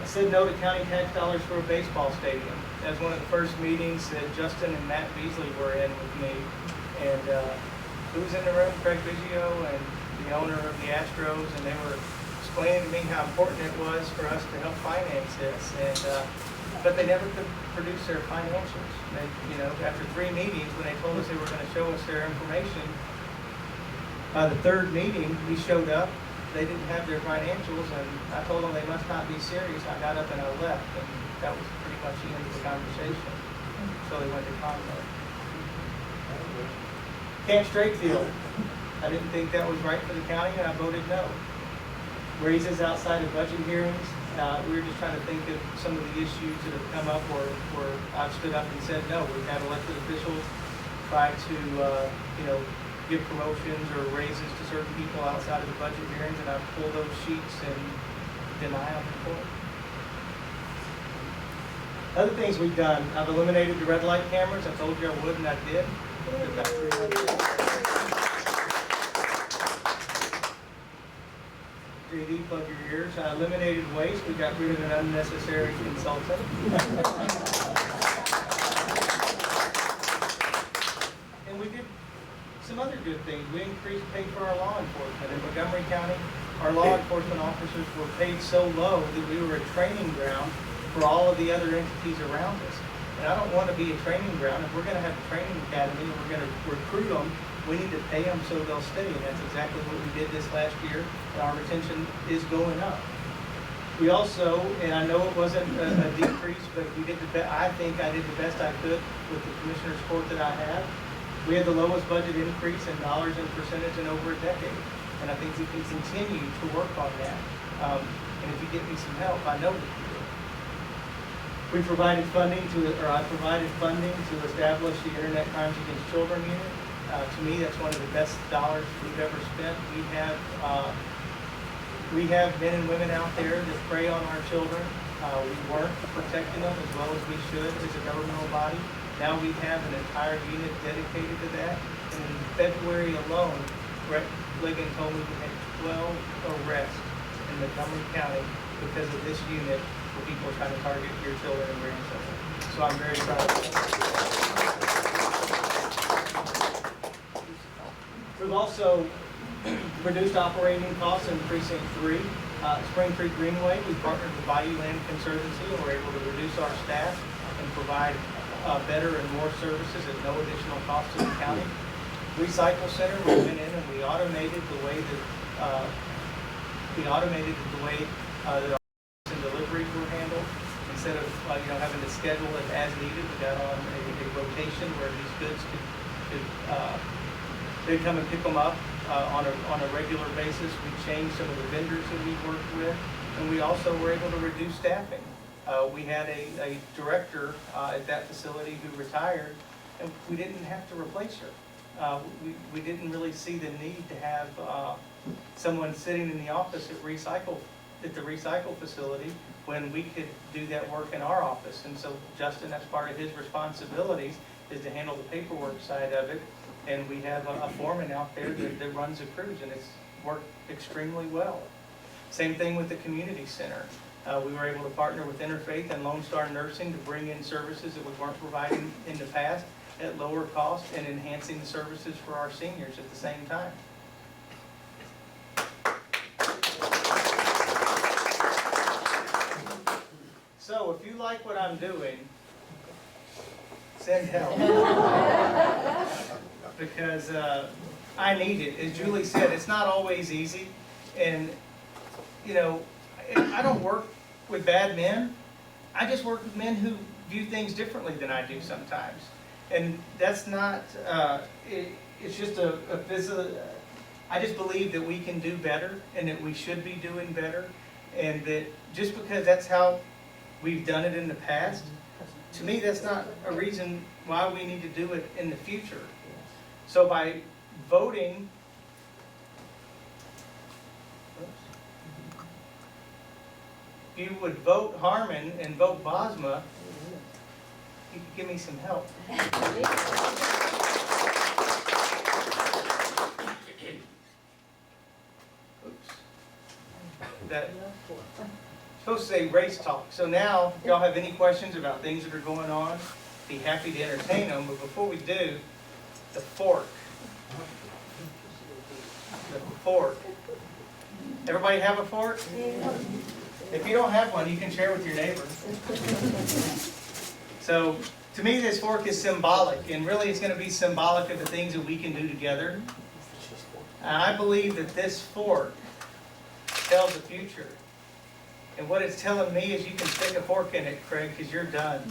I said no to county tax dollars for a baseball stadium. That was one of the first meetings that Justin and Matt Beasley were in with me. And who was in the room? Craig Biggio and the owner of the Astros, and they were explaining to me how important it was for us to help finance this. And but they never could produce their financials. They, after 3 meetings, when they told us they were going to show us their information, the third meeting we showed up. They didn't have their financials, and I told them they must not be serious. I got up and I left, and that was pretty much the end of the conversation. So they went to Conway. Camp Straightfield. I didn't think that was right for the county, and I voted no. Raises outside of budget hearings. We were just trying to think of some of the issues that have come up where I've stood up and said no. We've had elected officials try to, give promotions or raises to certain people outside of the budget hearings, and I've pulled those sheets and deny them in court. Other things we've done, I've eliminated the red light cameras. I told you I would, and I did. 3D, plug your ears. I eliminated waste. We got rid of an unnecessary consultant. And we did some other good things. We increased pay for our law enforcement. In Montgomery County, our law enforcement officers were paid so low that we were a training ground for all of the other entities around us. And I don't want to be a training ground. If we're going to have a training academy and we're going to recruit them, we need to pay them so they'll stay. And that's exactly what we did this last year. And our retention is going up. We also, and I know it wasn't a decrease, but I think I did the best I could with the commissioner's court that I have. We had the lowest budget increase in dollars and percentage in over a decade. And I think we can continue to work on that. And if you get me some help, I know that you will. I provided funding to establish the Internet Crimes Against Children unit. To me, that's one of the best dollars we've ever spent. We have men and women out there that prey on our children. We weren't protecting them as well as we should as a governmental body. Now we have an entire unit dedicated to that. And in February alone, Brett Ligon told me we had 12 arrests in Montgomery County because of this unit where people are trying to target your children and grandchildren. So I'm very proud of that. We've also reduced operating costs in Precinct 3. Spring Creek Greenway, we partnered with Bayou Land Conservancy, and we're able to reduce our staff and provide better and more services at no additional cost to the county. Recycle Center, we went in and we automated the way that our deliveries were handled. Instead of having to schedule it as needed, we got on a rotation where these goods they'd come and pick them up on a regular basis. We changed some of the vendors that we worked with, and we also were able to reduce staffing. We had a director at that facility who retired, and we didn't have to replace her. We didn't really see the need to have someone sitting in the office at the recycle facility when we could do that work in our office. And so Justin, that's part of his responsibilities, is to handle the paperwork side of it. And we have a foreman out there that runs the crews, and it's worked extremely well. Same thing with the community center. We were able to partner with Interfaith and Lone Star Nursing to bring in services that we weren't providing in the past. at lower cost and enhancing the services for our seniors at the same time. So if you like what I'm doing, send help. Because I need it. As Julie said, it's not always easy. And, you know, I don't work with bad men. I just work with men who view things differently than I do sometimes. And that's not, it's just a physical, I just believe that we can do better and that we should be doing better. And that just because that's how we've done it in the past, to me, that's not a reason why we need to do it in the future. So by voting, if you would vote Harmon and vote Bosma, you could give me some help. Oops. That supposed to say race talk. So now, if y'all have any questions about things that are going on, be happy to entertain them. But before we do, the fork. The fork. Everybody have a fork? If you don't have one, you can share with your neighbor. So, to me, this fork is symbolic, and really it's going to be symbolic of the things that we can do together. And I believe that this fork tells the future. And what it's telling me is you can stick a fork in it, Craig, because you're done.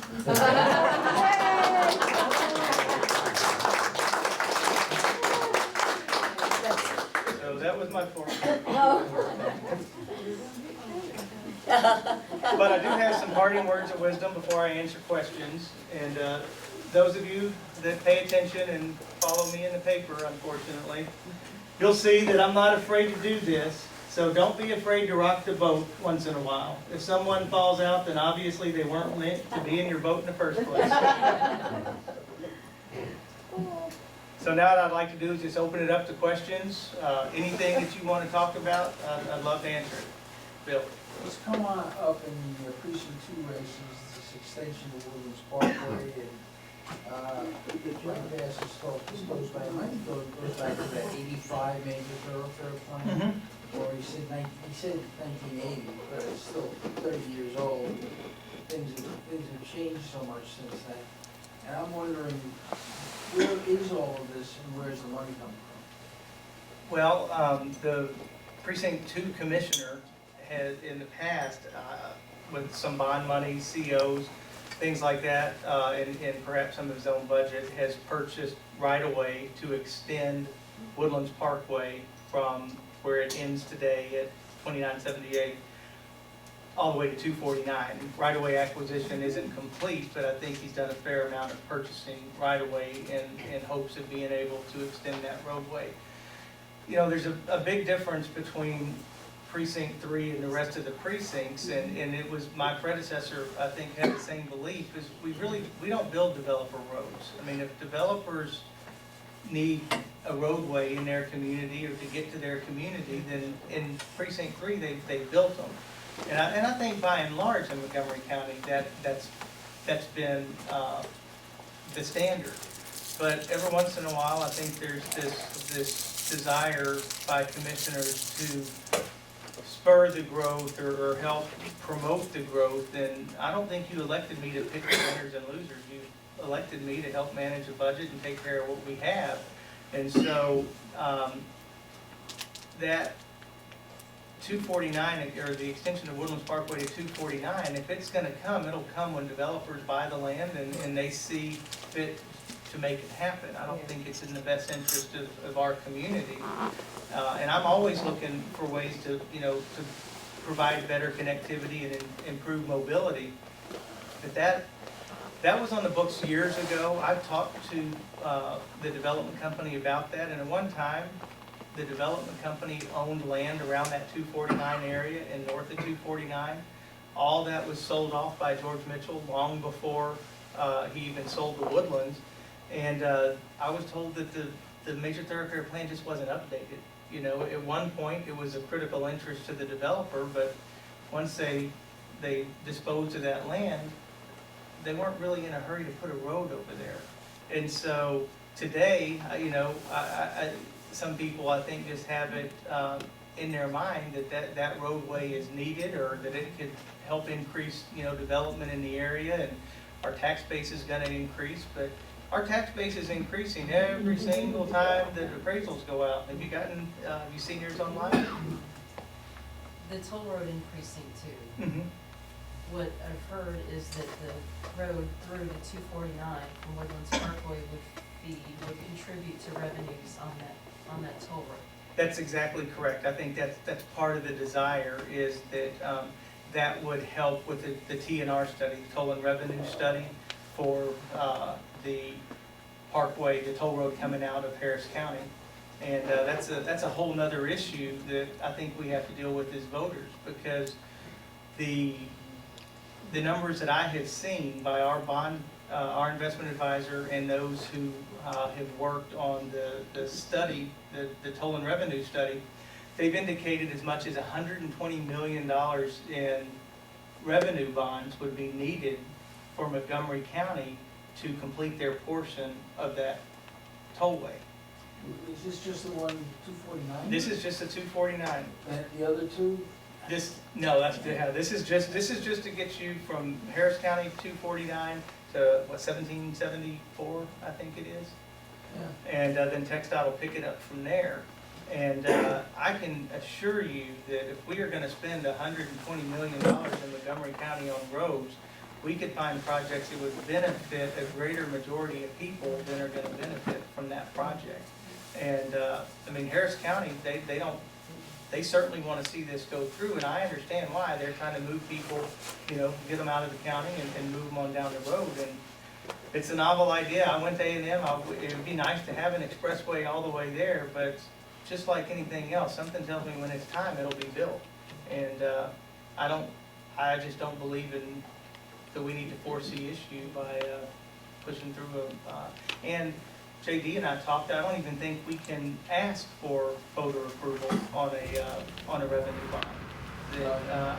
So that was my fork. But I do have some parting words of wisdom before I answer questions. And those of you that pay attention and follow me in the paper, unfortunately, you'll see that I'm not afraid to do this. So don't be afraid to rock the boat once in a while. If someone falls out, then obviously they weren't meant to be in your boat in the first place. So now what I'd like to do is just open it up to questions. Anything that you want to talk about, I'd love to answer it. Bill. Let's come on up in the precinct 2 races, this extension of Williams Parkway, and this goes back, I think it goes back to that 85 major thoroughfare plan, or he said 1980, but it's still 30 years old. Things have changed so much since then. And I'm wondering, where is all of this and where's the money coming from? Well, the Precinct 2 Commissioner has, in the past, with some bond money, COs, things like that, and perhaps some of his own budget, has purchased right-of-way to extend Woodlands Parkway from where it ends today at 2978 all the way to 249. Right-of-way acquisition isn't complete, but I think he's done a fair amount of purchasing right-of-way in hopes of being able to extend that roadway. You know, there's a big difference between Precinct 3 and the rest of the precincts, and it was my predecessor, I think, had the same belief, is we don't build developer roads. I mean, if developers need a roadway in their community or to get to their community, then in Precinct 3, they built them. And I think by and large in Montgomery County, that's been the standard. But every once in a while, I think there's this desire by commissioners to spur the growth or help promote the growth. And I don't think you elected me to pick the winners and losers. You elected me to help manage the budget and take care of what we have. And so that 249, or the extension of Woodlands Parkway to 249, if it's going to come, it'll come when developers buy the land and they see fit to make it happen. I don't think it's in the best interest of our community. And I'm always looking for ways to provide better connectivity and improve mobility. But that was on the books years ago. I've talked to the development company about that, and at one time, the development company owned land around that 249 area and north of 249. All that was sold off by George Mitchell long before he even sold the Woodlands. And I was told that the major thoroughfare plan just wasn't updated. You know, at one point it was of critical interest to the developer, but once they disposed of that land, they weren't really in a hurry to put a road over there. And so today, some people, I think, just have it in their mind that roadway is needed, or that it could help increase, development in the area, and our tax base is gonna increase, but our tax base is increasing every single time that appraisals go out. Have you seen yours online? The toll road increasing too. Mm-hmm. What I've heard is that the road through to 249 from Woodlands Parkway would contribute to revenues on that toll road. That's exactly correct. I think that's part of the desire, is that that would help with the TNR study, the toll and revenue study for the parkway, the toll road coming out of Harris County. And that's a whole nother issue that I think we have to deal with as voters, because the numbers that I have seen by our investment advisor and those who have worked on the study, the toll and revenue study, they've indicated as much as $120 million in revenue bonds would be needed for Montgomery County to complete their portion of that tollway. Is this just the one, 249? This is just a 249. And the other two? This is just to get you from Harris County 249 to 1774, I think it is. Yeah. And then TxDOT will pick it up from there. And I can assure you that if we are going to spend $120 million in Montgomery County on roads, we could find projects that would benefit a greater majority of people than are going to benefit from that project. And Harris County, they certainly want to see this go through, and I understand why. They're trying to move people, get them out of the county and move them on down the road. And it's a novel idea. I went to A&M. It would be nice to have an expressway all the way there, but just like anything else, something tells me when it's time, it'll be built. And I just don't believe that we need to force the issue by pushing through and JD and I talked, I don't even think we can ask for voter approval on a revenue bond. That,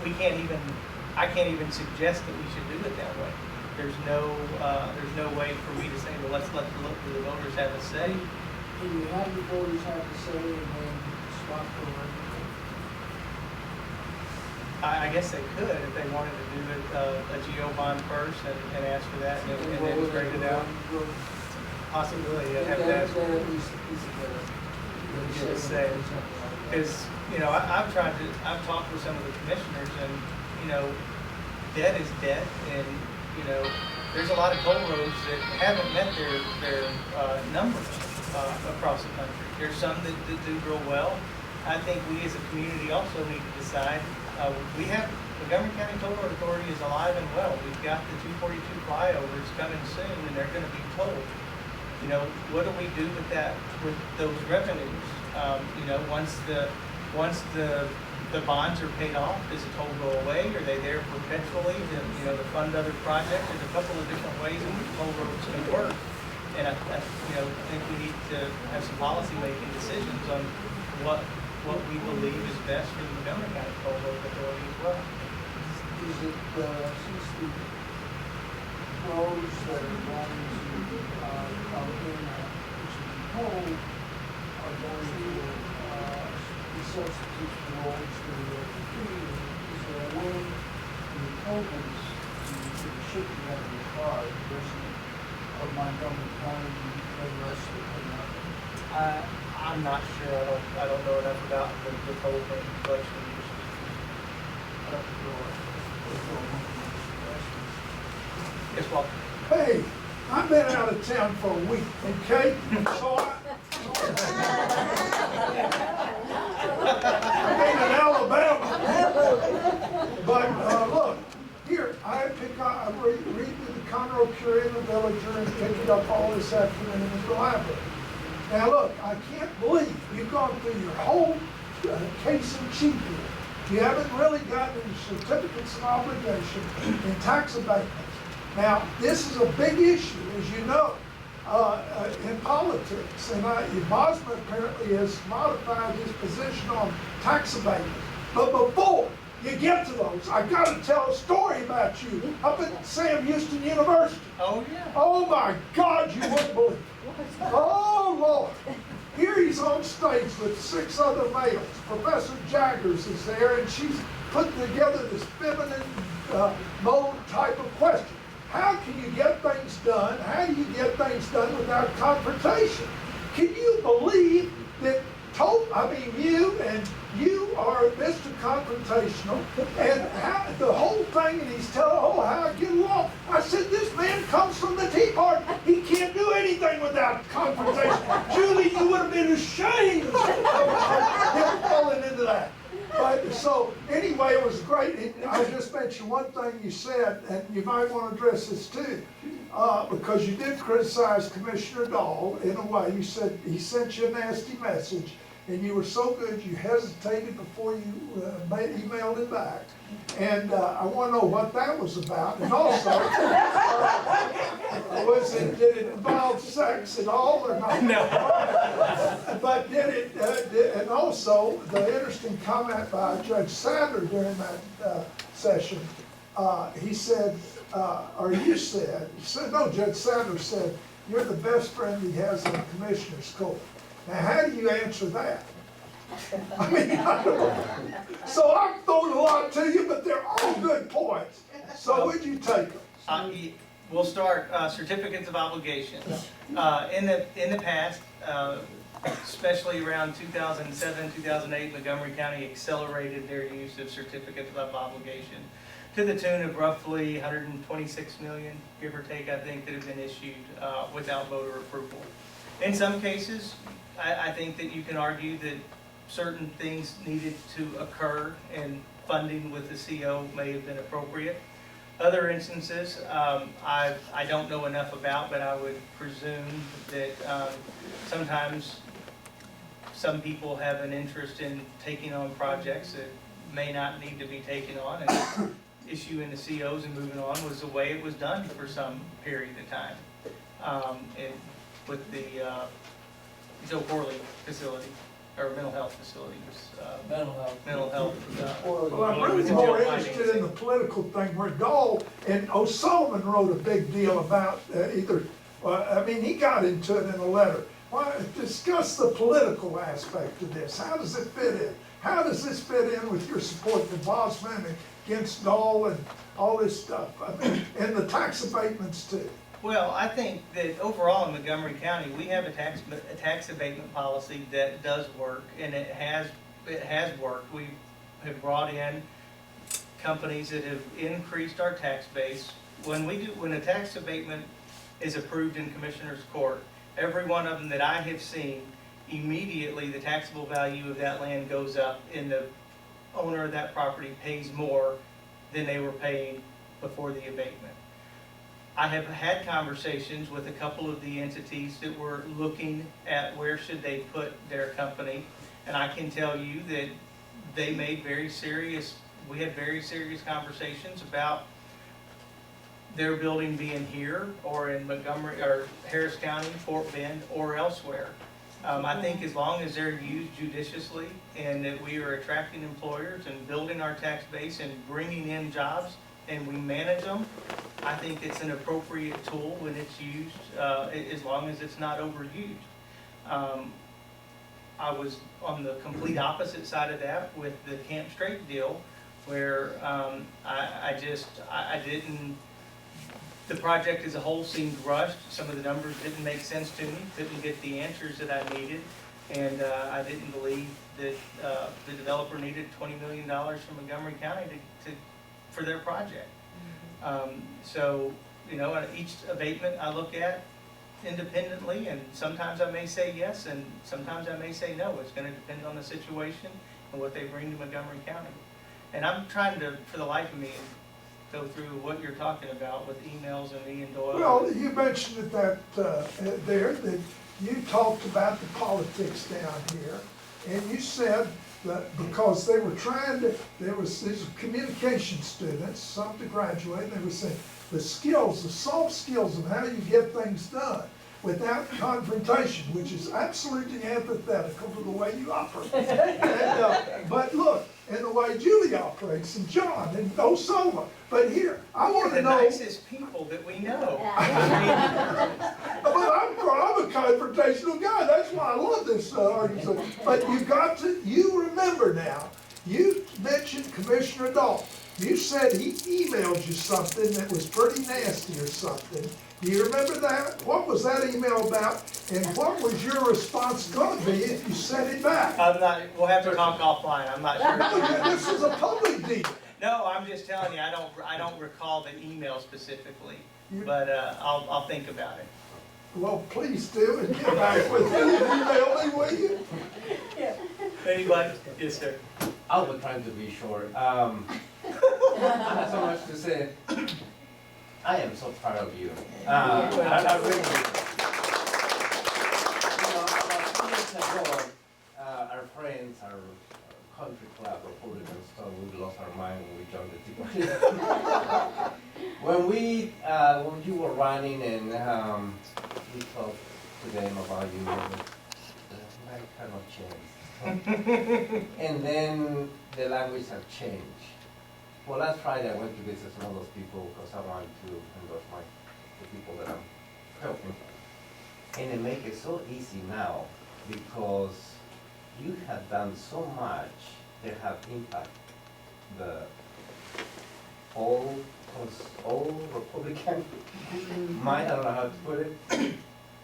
we can't even, I can't even suggest that we should do it that way. There's no way for me to say, well, let's let the voters have a say. Can you have the voters have a say and then swap for revenue? I guess they could if they wanted to do a GO bond first and ask for that and then grade it out. Possibly, I'd have to ask. Say, because I've talked with some of the commissioners, and debt is debt, and there's a lot of toll roads that haven't met their numbers across the country. There's some that do real well. I think we as a community also need to decide. We have Montgomery County Toll Road Authority is alive and well. We've got the 242 flyovers coming soon, and they're going to be tolled. What do we do with that, with those revenues? Once the bonds are paid off, does the toll go away? Are they there perpetually to fund other projects? There's a couple of different ways in which toll roads can work, and I think we need to have some policy making decisions on what we believe is best for the Montgomery County Toll Road Authority as well. Is it, since the roads that are going to come in, which are tolled, are going to be substitutes for roads that are free, is there a way in the tolls to ship the revenue card versus of Montgomery County and the rest of the I'm not sure. I don't know enough about the toll collection. Yes, well. Hey, I've been out of town for a week, okay? So I'm in Alabama. But look, here, I read the Conroe Courier, the Villager, and picked it up all this afternoon in the library. Now look, I can't believe you've gone through your whole case in chief here. You haven't really gotten any certificates of obligation in tax abatements. Now, this is a big issue, as you know, in politics. And Bosma apparently has modified his position on tax abatements. But before you get to those, I gotta tell a story about you up at Sam Houston University. Oh, yeah. Oh my God, you wouldn't believe it. Oh Lord. Here he's on stage with 6 other males. Professor Jaggers is there, and she's putting together this feminine mode type of question. How can you get things done? How do you get things done without confrontation? Can you believe that you are Mr. Confrontational, and the whole thing, and he's telling, oh, how I get along. I said, this man comes from the Tea Party. He can't do anything without confrontation. Julie, you would have been ashamed of him falling into that. But so anyway, it was great. I just mentioned one thing you said, and you might want to address this too, because you did criticize Commissioner Dahl in a way. You said he sent you a nasty message, and you were so good you hesitated before you emailed him back. And I want to know what that was about. And also, did it involve sex at all or not? No. But and also the interesting comment by Judge Sadler during that session, he said, no, Judge Sadler said, you're the best friend he has in the Commissioner's Court. Now, how do you answer that? I mean, I don't know. So I'm throwing a lot to you, but they're all good points. So would you take them? We'll start certificates of obligation. In the past, especially around 2007, 2008, Montgomery County accelerated their use of certificates of obligation to the tune of roughly 126 million, give or take, I think, that have been issued without voter approval. In some cases, I think that you can argue that certain things needed to occur and funding with the CO may have been appropriate. Other instances, I don't know enough about, but I would presume that sometimes some people have an interest in taking on projects that may not need to be taken on, and issuing the COs and moving on was the way it was done for some period of time. And with the Joe Corley facility, or mental health facility, mental health. Well, I'm really more interested in the political thing where Dahl and O'Sullivan wrote a big deal about he got into it in a letter. Discuss the political aspect of this. How does it fit in? How does this fit in with your support for Bosman and against Dahl and all this stuff? And the tax abatements too. Well, I think that overall in Montgomery County, we have a tax abatement policy that does work, and it has worked. We have brought in companies that have increased our tax base. When a tax abatement is approved in Commissioner's Court, every one of them that I have seen, immediately the taxable value of that land goes up, and the owner of that property pays more than they were paying before the abatement. I have had conversations with a couple of the entities that were looking at where should they put their company, and I can tell you that we had very serious conversations about their building being here or in Montgomery or Harris County, Fort Bend, or elsewhere. I think as long as they're used judiciously and that we are attracting employers and building our tax base and bringing in jobs and we manage them, I think it's an appropriate tool when it's used, as long as it's not overused. I was on the complete opposite side of that with the Camp Straight deal, where the project as a whole seemed rushed. Some of the numbers didn't make sense to me, couldn't get the answers that I needed, and I didn't believe that the developer needed $20 million from Montgomery County for their project. So, each abatement I look at independently, and sometimes I may say yes, and sometimes I may say no. It's going to depend on the situation and what they bring to Montgomery County. And I'm trying to, for the life of me, go through what you're talking about with emails and me and Doyle. Well, you mentioned that you talked about the politics down here, and you said that because they were these communication students, some to graduate, and they were saying the soft skills of how you get things done without confrontation, which is absolutely antithetical to the way you operate. But look, and the way Julie operates, and John, and Osola. But here, I You're want the to know. nicest people that we know. But I'm a confrontational guy, that's why I love this argument. But you remember now, you mentioned Commissioner Dahl. You said he emailed you something that was pretty nasty or something. Do you remember that? What was that email about? And what was your response going to be if you sent it back? We'll have to talk offline, I'm not No, sure. this is a public deal. No, I'm just telling you, I don't recall the email specifically, but I'll think about it. Well, please do, and get back with me and email me, will you? Anybody? Yes, sir. I'll be trying to be short. Not so much to say. I am so proud of you. I really. About 2 years ago, our friends, our country club Republicans, so we lost our mind when we joined the Tea Party. when you were running and we talked to them about you, life kind of changed. And then the language has changed. Well, last Friday I went to visit some of those people because I wanted to endorse the people that I'm helping. And it makes it so easy now because you have done so much that have impacted the all Republican mind, I don't know how to put it.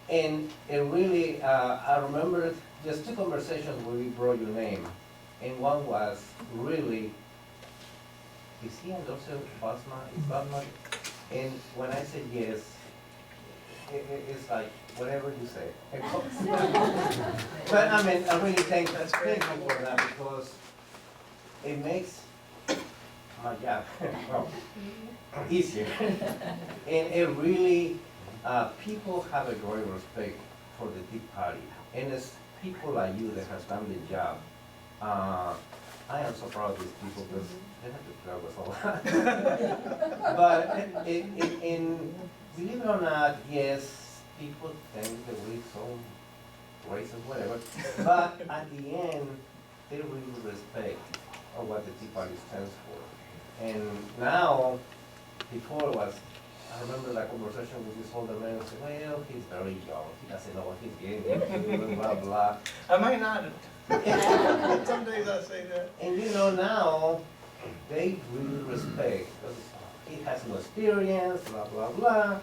And it really, I remember just 2 conversations where we brought your name. And one was really, is he endorsing Basma? And when I said yes, it's like, whatever you say. But I mean, I really thank you for that because it makes my job easier. And it really, people have a great respect for the Tea Party. And it's people like you that has done the job. I am so proud of these people because they have to play with a lot. But believe it or not, yes, people think that we're so racist, whatever. But at the end, they really respect what the Tea Party stands for. And now, before it was, I remember that conversation with this older man who said, well, he's very young, he doesn't know what he's getting into, blah, blah. I might not. Some days I say that. And you know, now, they really respect, because he has no experience, blah, blah, blah.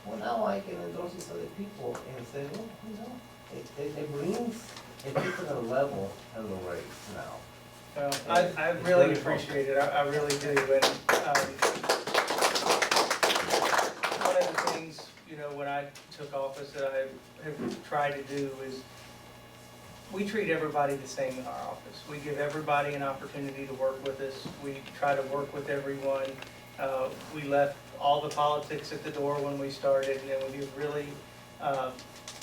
Well, now I can endorse these other people and say, well, you know, it brings a different level in the race now. Well, I really appreciate it, I really do. And one of the things, you know, when I took office that I have tried to do is we treat everybody the same in our office. We give everybody an opportunity to work with us. We try to work with everyone. We left all the politics at the door when we started, and we really,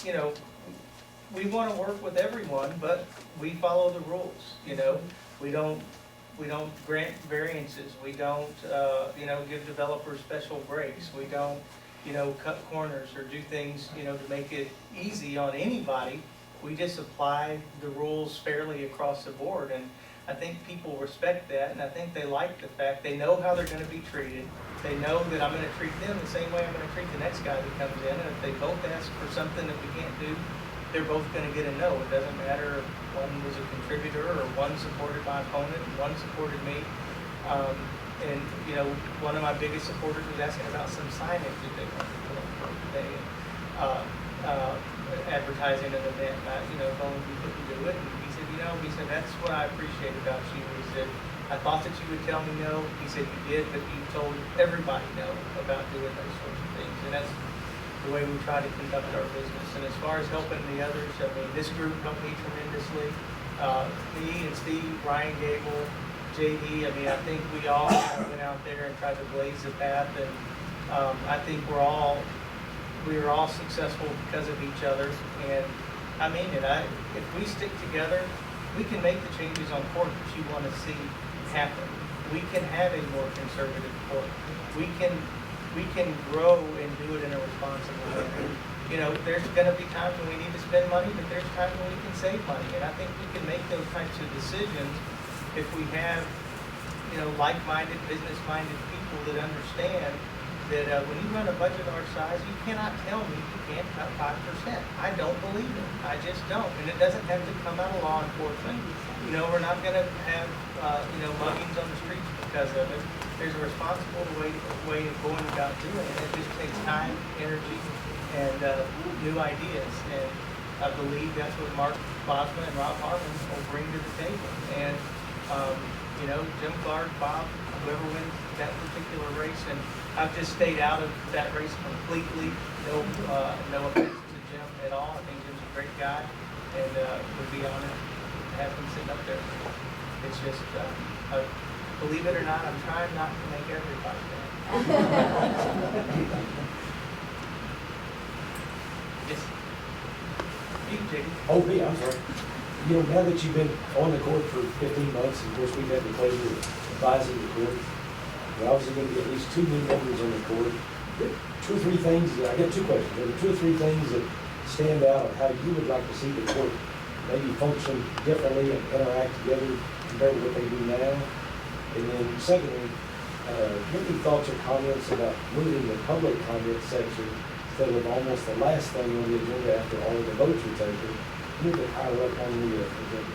you know, we want to work with everyone, but we follow the rules, you know. We don't grant variances. We don't, you know, give developers special breaks. We don't, you know, cut corners or do things, you know, to make it easy on anybody. We just apply the rules fairly across the board, and I think people respect that, and I think they like the fact they know how they're going to be treated. They know that I'm going to treat them the same way I'm going to treat the next guy that comes in, and if they both ask for something that we can't do, they're both going to get a no. It doesn't matter if one was a contributor or one supported my opponent and one supported me. And, you know, one of my biggest supporters was asking about some signage that they wanted to put up for today. Advertising an event, you know, if only we couldn't do it. And he said, you know, that's what I appreciate about you. He said, I thought that you would tell me no. He said, you did, but you told everybody no about doing those sorts of things. And that's the way we try to conduct our business. And as far as helping the others, I mean, this group helped me tremendously. Me and Steve, Ryan Gable, JD, I mean, I think we all went out there and tried to blaze the path. And I think we were all successful because of each other, and I mean it. If we stick together, we can make the changes on court that you want to see happen. We can have a more conservative court. We can grow and do it in a responsible way. You know, there's going to be times when we need to spend money, but there's times when we can save money, and I think we can make those types of decisions if we have, like-minded, business-minded people that understand that when you run a budget our size, you cannot tell me you can't cut 5%. I don't believe it. I just don't. And it doesn't have to come out of law enforcement. We're not going to have, muggings on the streets because of it. There's a responsible way of going about doing it. It just takes time, energy, and new ideas. And I believe that's what Mark Bosma and Rob Harmon will bring to the table. And, Jim Clark, Bob, whoever wins that particular race, and I've just stayed out of that race completely. No offense to Jim at all. I think Jim's a great guy, and would be honored to have him sitting up there. It's just, believe it or not, I'm trying not to make everybody mad. Yes. You, Jake. Oh, me, I'm sorry. Now that you've been on the court for 15 months, and of course, we've had the pleasure of advising the court, we're obviously going to get at least 2 new members on the court. Two or three things, I got 2 questions. There are 2 or 3 things that stand out of how you would like to see the court maybe function differently and interact together compared to what they do now. And then secondly, any thoughts or comments about moving the public comment section instead of almost the last thing on the agenda after all of the votes are taken, move it higher up on the agenda?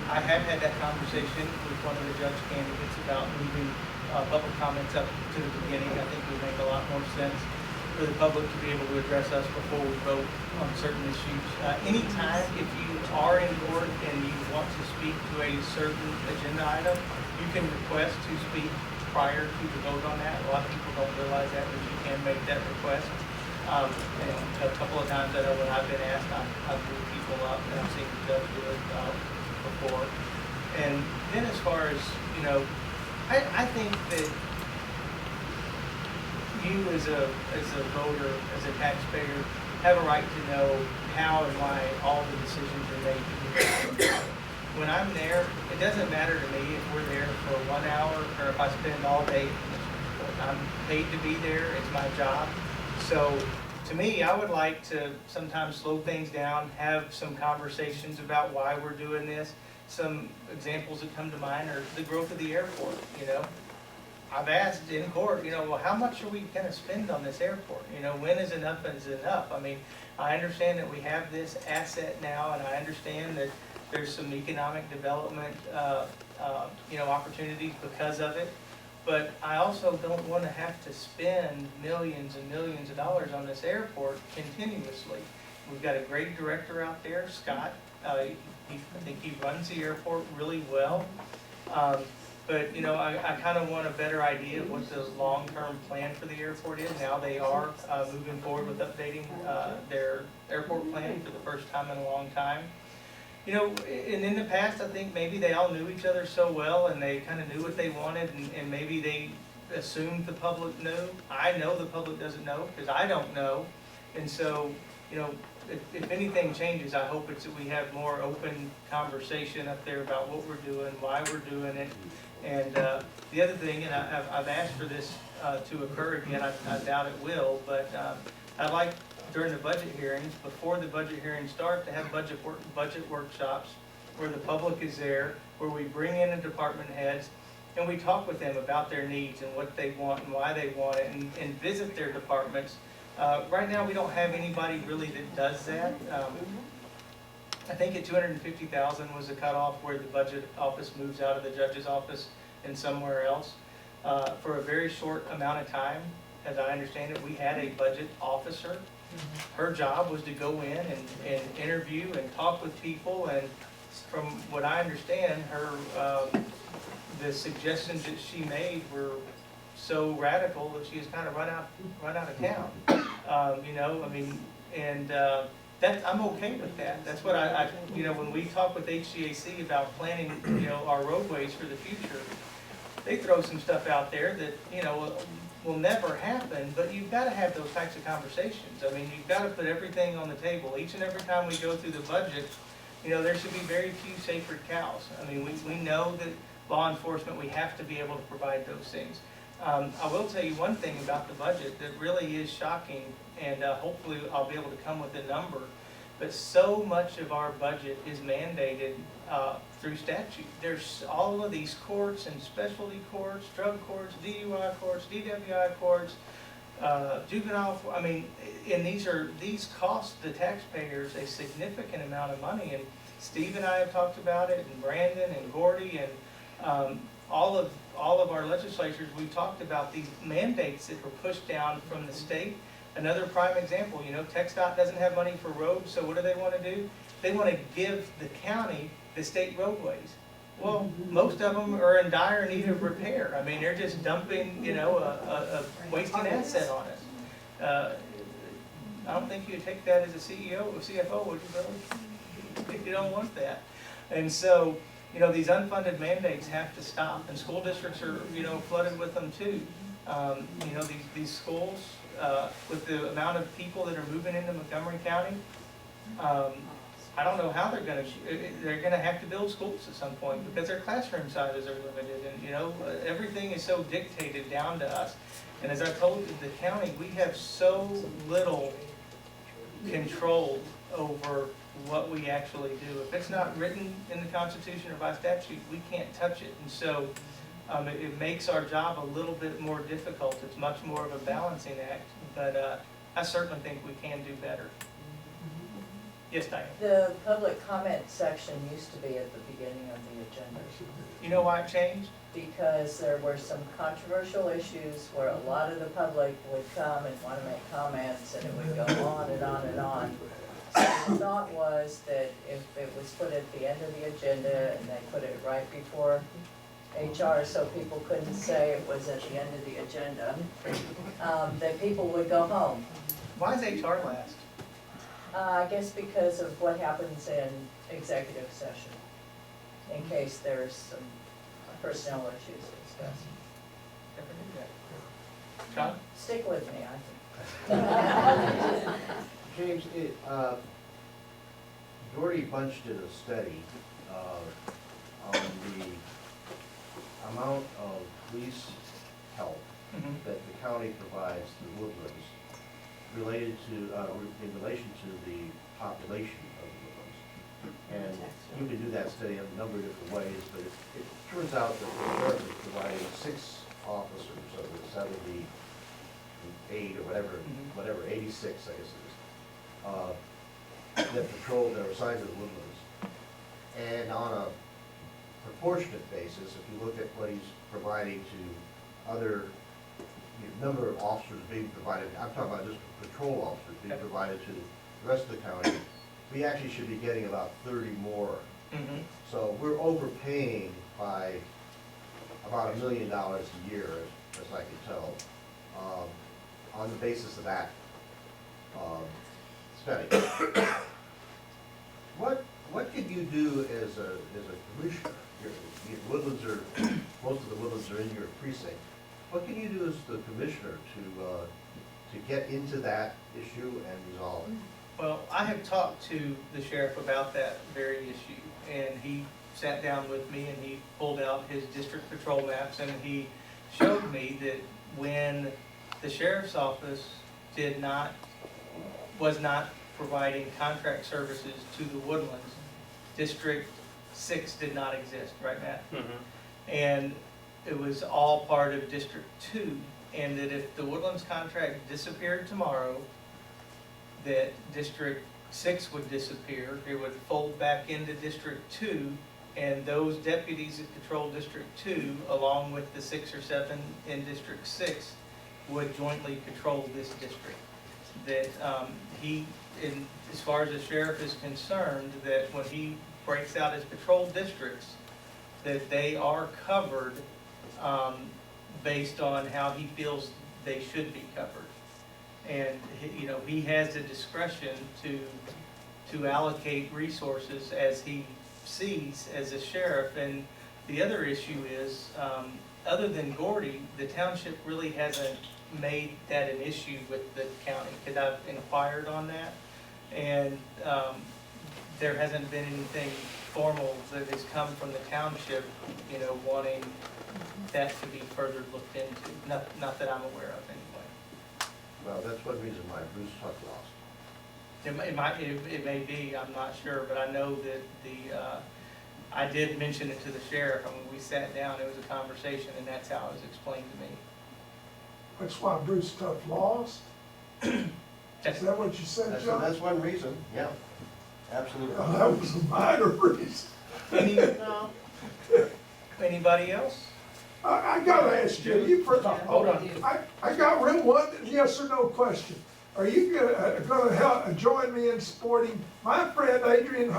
I have had that conversation with one of the judge candidates about moving public comments up to the beginning. I think it would make a lot more sense for the public to be able to address us before we vote on certain issues. Anytime, if you are in court and you want to speak to a certain agenda item, you can request to speak prior to the vote on that. A lot of people don't realize that, but you can make that request. And a couple of times I know when I've been asked, I've moved people up, and I've seen the judge do it before. And then as far as, I think that you as a voter, as a taxpayer, have a right to know how and why all the decisions are made. When I'm there, it doesn't matter to me if we're there for 1 hour or if I spend all day. I'm paid to be there, it's my job. So to me, I would like to sometimes slow things down, have some conversations about why we're doing this. Some examples that come to mind are the growth of the airport, I've asked in court, well, how much are we going to spend on this airport? When is enough is enough? I mean, I understand that we have this asset now, and I understand that there's some economic development, opportunities because of it. But I also don't want to have to spend millions and millions of dollars on this airport continuously. We've got a great director out there, Scott. I think he runs the airport really well. But, I kind of want a better idea of what the long-term plan for the airport is. Now they are moving forward with updating their airport plan for the first time in a long time. And in the past, I think maybe they all knew each other so well and they kind of knew what they wanted, and maybe they assumed the public knew. I know the public doesn't know because I don't know. And so, if anything changes, I hope it's that we have more open conversation up there about what we're doing, why we're doing it. And the other thing, and I've asked for this to occur again, I doubt it will, but I'd like during the budget hearings, before the budget hearings start, to have budget workshops where the public is there, where we bring in the department heads and we talk with them about their needs and what they want and why they want it, and visit their departments. Right now, we don't have anybody really that does that. I think at $250,000 was the cutoff where the budget office moves out of the judge's office and somewhere else. For a very short amount of time, as I understand it, we had a budget officer. Her job was to go in and interview and talk with people, and from what I understand, the suggestions that she made were so radical that she has kind of run out of town. I'm okay with that. That's what I when we talk with HCAC about planning, our roadways for the future, they throw some stuff out there that, will never happen, but you've got to have those types of conversations. I mean, you've got to put everything on the table. Each and every time we go through the budget, there should be very few sacred cows. I mean, we know that law enforcement, we have to be able to provide those things. I will tell you one thing about the budget that really is shocking, and hopefully I'll be able to come with a number. but so much of our budget is mandated through statute. There's all of these courts and specialty courts, drug courts, DUI courts, DWI courts, juvenile, I mean, and these cost the taxpayers a significant amount of money. And Steve and I have talked about it, and Brandon and Gordy, and all of our legislatures, we've talked about these mandates that were pushed down from the state. Another prime example, you know, TxDOT doesn't have money for roads, so what do they want to do? They want to give the county the state roadways. Well, most of them are in dire need of repair. I mean, they're just dumping, you know, a wasting asset on us. I don't think you'd take that as a CEO or CFO, would you, Billy? You don't want that. And so, you know, these unfunded mandates have to stop, and school districts are, you know, flooded with them too. You know, these schools, with the amount of people that are moving into Montgomery County, I don't know how they're gonna have to build schools at some point because their classroom sizes are limited, and, you know, everything is so dictated down to us. And as I told the county, we have so little control over what we actually do. If it's not written in the Constitution or by statute, we can't touch it. And so it makes our job a little bit more difficult. It's much more of a balancing act, but I certainly think we can do better. Yes, Diane? The public comment section used to be at the beginning of the agenda You know why it changed? because there were some controversial issues where a lot of the public would come and want to make comments and it would go on and on and on. So the thought was that if it was put at the end of the agenda and they put it right before HR so people couldn't say it was at the end of the agenda, that people would go home. Why is HR last? I guess because of what happens in executive session, in case there's some personnel issues discussed. Never knew that. John? Stick with me, I think. James, Gordy Bunch did a study on the amount of police help that the county provides to Woodlands related to, in relation to the population of the Woodlands. And you can do that study in a number of different ways, but it turns out that the sheriff is providing 6 officers of the 78 or whatever, 86, I guess it is, that patrol, that are assigned to the Woodlands. And on a proportionate basis, if you look at what he's providing to other, number of officers being provided, I'm talking about just patrol officers being provided to the rest of the county, we actually should be getting about 30 more. So we're overpaying by about $1 million a year, as I can tell, on the basis of that study. What can you do as a commissioner? Your Woodlands are, most of the Woodlands are in your precinct. What can you do as the commissioner to get into that issue and resolve it? Well, I have talked to the sheriff about that very issue, and he sat down with me and he pulled out his district patrol maps, and he showed me that when the sheriff's office was not providing contract services to the Woodlands, District 6 did not exist, right, Matt? And it was all part of District 2, and that if the Woodlands contract disappeared tomorrow, that District 6 would disappear, it would fold back into District 2, and those deputies that control District 2, along with the 6 or 7 in District 6, would jointly control this district. That as far as the sheriff is concerned, that when he breaks out his patrol districts, that they are covered based on how he feels they should be covered. And he has the discretion to allocate resources as he sees as a sheriff. And the other issue is, other than Gordy, the township really hasn't made that an issue with the county, because I've inquired on that, and there hasn't been anything formal that has come from the township, wanting that to be further looked into. Not that I'm aware of, anyway. Well, that's one reason why Bruce Huck lost. It may be, I'm not sure, but I know that I did mention it to the sheriff, and when we sat down, it was a conversation, and that's how it was explained to me. That's why Bruce Tuff lost? Is that what you said, John? That's one reason, yeah, absolutely. Well, that was a minor reason. Anybody else? I gotta ask you, Hold on. I got one yes or no question. Are you gonna help, join me in supporting my friend Adrian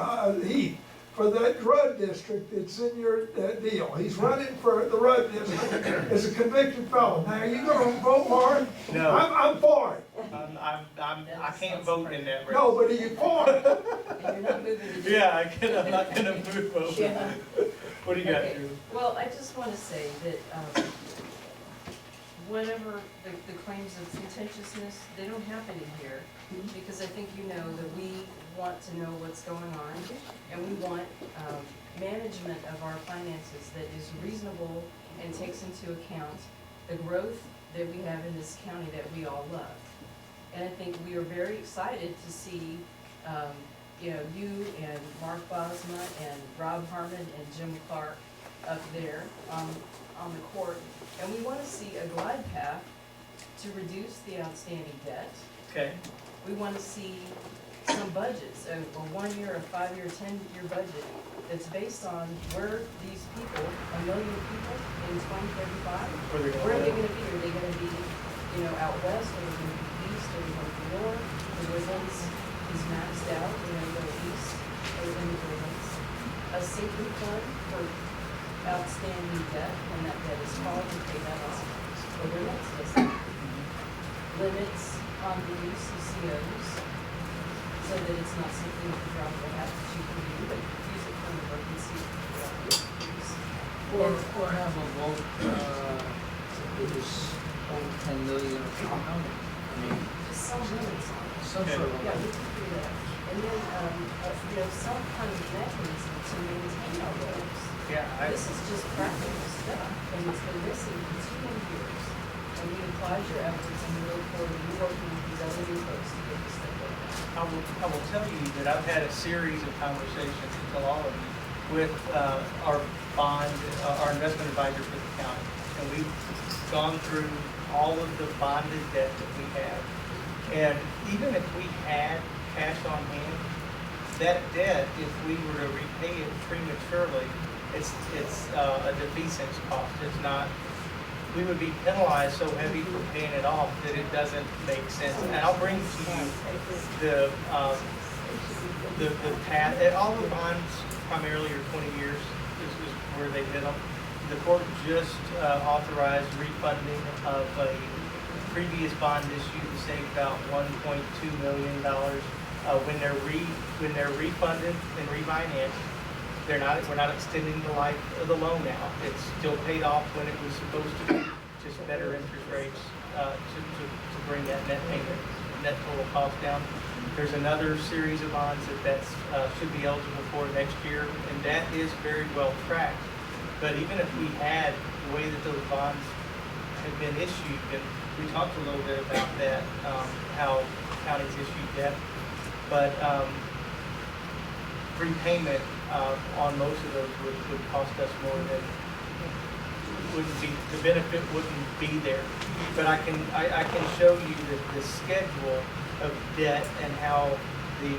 Heath for that road district that's in your deal? He's running for the road district as a convicted felon. Now, are you gonna vote for it? No. I'm for it. I can't vote in that race. No, but are you for it? And you're not moving to. Yeah, I'm not gonna move over. Yeah. What do you got, Okay. Drew? Well, I just want to say that whatever the claims of contentiousness, they don't happen in here, because I think you know that we want to know what's going on, and we want management of our finances that is reasonable and takes into account the growth that we have in this county that we all love. And I think we are very excited to see you and Mark Bosma and Rob Harmon and Jim Clark up there on the court. And we want to see a glide path to reduce the outstanding debt. Okay. We want to see some budgets, a 1 year, a 5 year, 10-year budget that's based on where these people, 1 million people in 2035, where are they going to be? Are they going to be, out west? Are they going to be east? Are they going to be north? The Woodlands is maxed out, go east, or in the Woodlands. A sinking fund for outstanding debt, when that debt is called, and pay that off over the next list. Limits on the use of COs, so that it's not something that drop the hat that you can do, but use it for an emergency use. Or have a vote, it was over 10 million or something. I mean, Just some limits on it. some sort of. Yeah, we can do that. And then, some kind of mechanism to maintain our roads. Yeah, This is just practical stuff, and it's been missing for 2 years. And we applaud your efforts, and we look forward to you working with these other new folks to get this thing going. I will tell you that I've had a series of conversations, to tell all of you, with our investment advisor for the county. And we've gone through all of the bonded debt that we have. And even if we had cash on hand, that debt, if we were to repay it prematurely, it's a defeasance cost. It's not, we would be penalized so heavy for paying it off that it doesn't make sense. And I'll bring to you the path. All the bonds primarily are 20 years. This is where they did them. The court just authorized refunding of a previous bond issue to save about $1.2 million. When they're refunded and refinanced, we're not extending the life of the loan now. It's still paid off when it was supposed to be, just better interest rates to bring that net total cost down. There's another series of bonds that should be eligible for next year, and that is very well tracked. But even if we had the way that those bonds have been issued, and we talked a little bit about that, how counties issue debt, but prepayment on most of those would cost us more than, the benefit wouldn't be there. But I can show you the schedule of debt and how the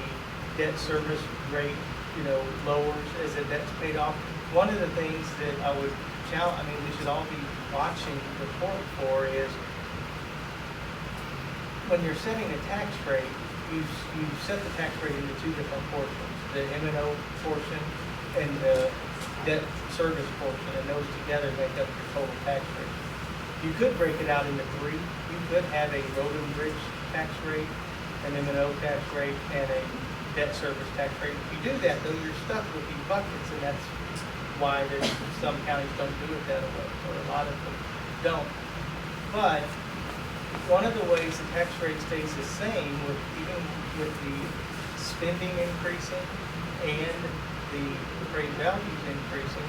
debt service rate, lowers as the debt's paid off. One of the things that I would we should all be watching the court for is when you're setting a tax rate, you set the tax rate into 2 different portions, the M&O portion and the debt service portion, and those together make up your total tax rate. You could break it out into 3. You could have a road and bridge tax rate, an M&O tax rate, and a debt service tax rate. If you do that, though, you're stuck with these buckets, and that's why some counties don't do it that way, or a lot of them don't. But one of the ways the tax rate stays the same, even with the spending increasing and the rate values increasing,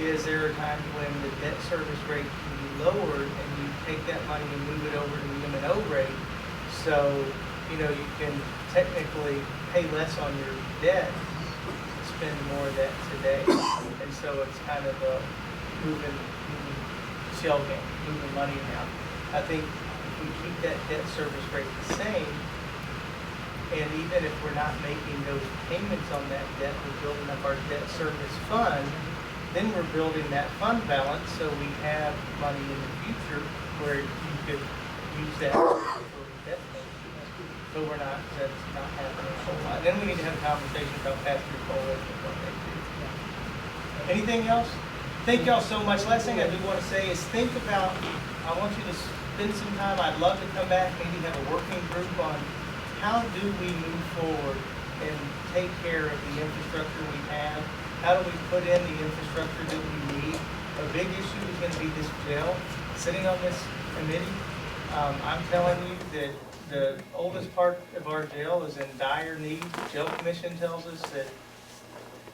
is there are times when the debt service rate can be lowered and you take that money and move it over to the M&O rate. So you know, you can technically pay less on your debt, spend more of that today. And so it's kind of a moving shell game, moving money around. I think if we keep that debt service rate the same, and even if we're not making those payments on that debt, we're building up our debt service fund, then we're building that fund balance so we have money in the future where you could use that for debt payments. But we're not, that's not happening a whole lot. Then we need to have a conversation about pass-through COLA and what they do. Anything else? Thank y'all so much. Last thing I do want to say is think about, I want you to spend some time, I'd love to come back, maybe have a working group on how do we move forward and take care of the infrastructure we have? How do we put in the infrastructure that we need? A big issue is going to be this jail. Sitting on this committee, I'm telling you that the oldest part of our jail is in dire need. The Jail Commission tells us that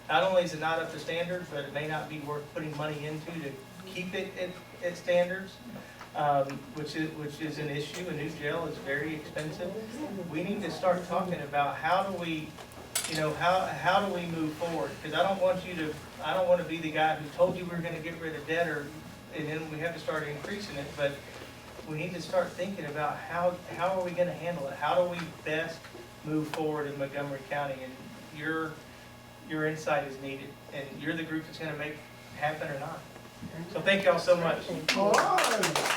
not only is it not up to standards, but it may not be worth putting money into to keep it at standards, which is an issue. A new jail is very expensive. We need to start talking about how do we, you know, how do we move forward? Because I don't want to be the guy who told you we were going to get rid of debt, and then we have to start increasing it. But we need to start thinking about how are we going to handle it? How do we best move forward in Montgomery County? And your insight is needed, and you're the group that's going to make it happen or not. So thank y'all so much. All right.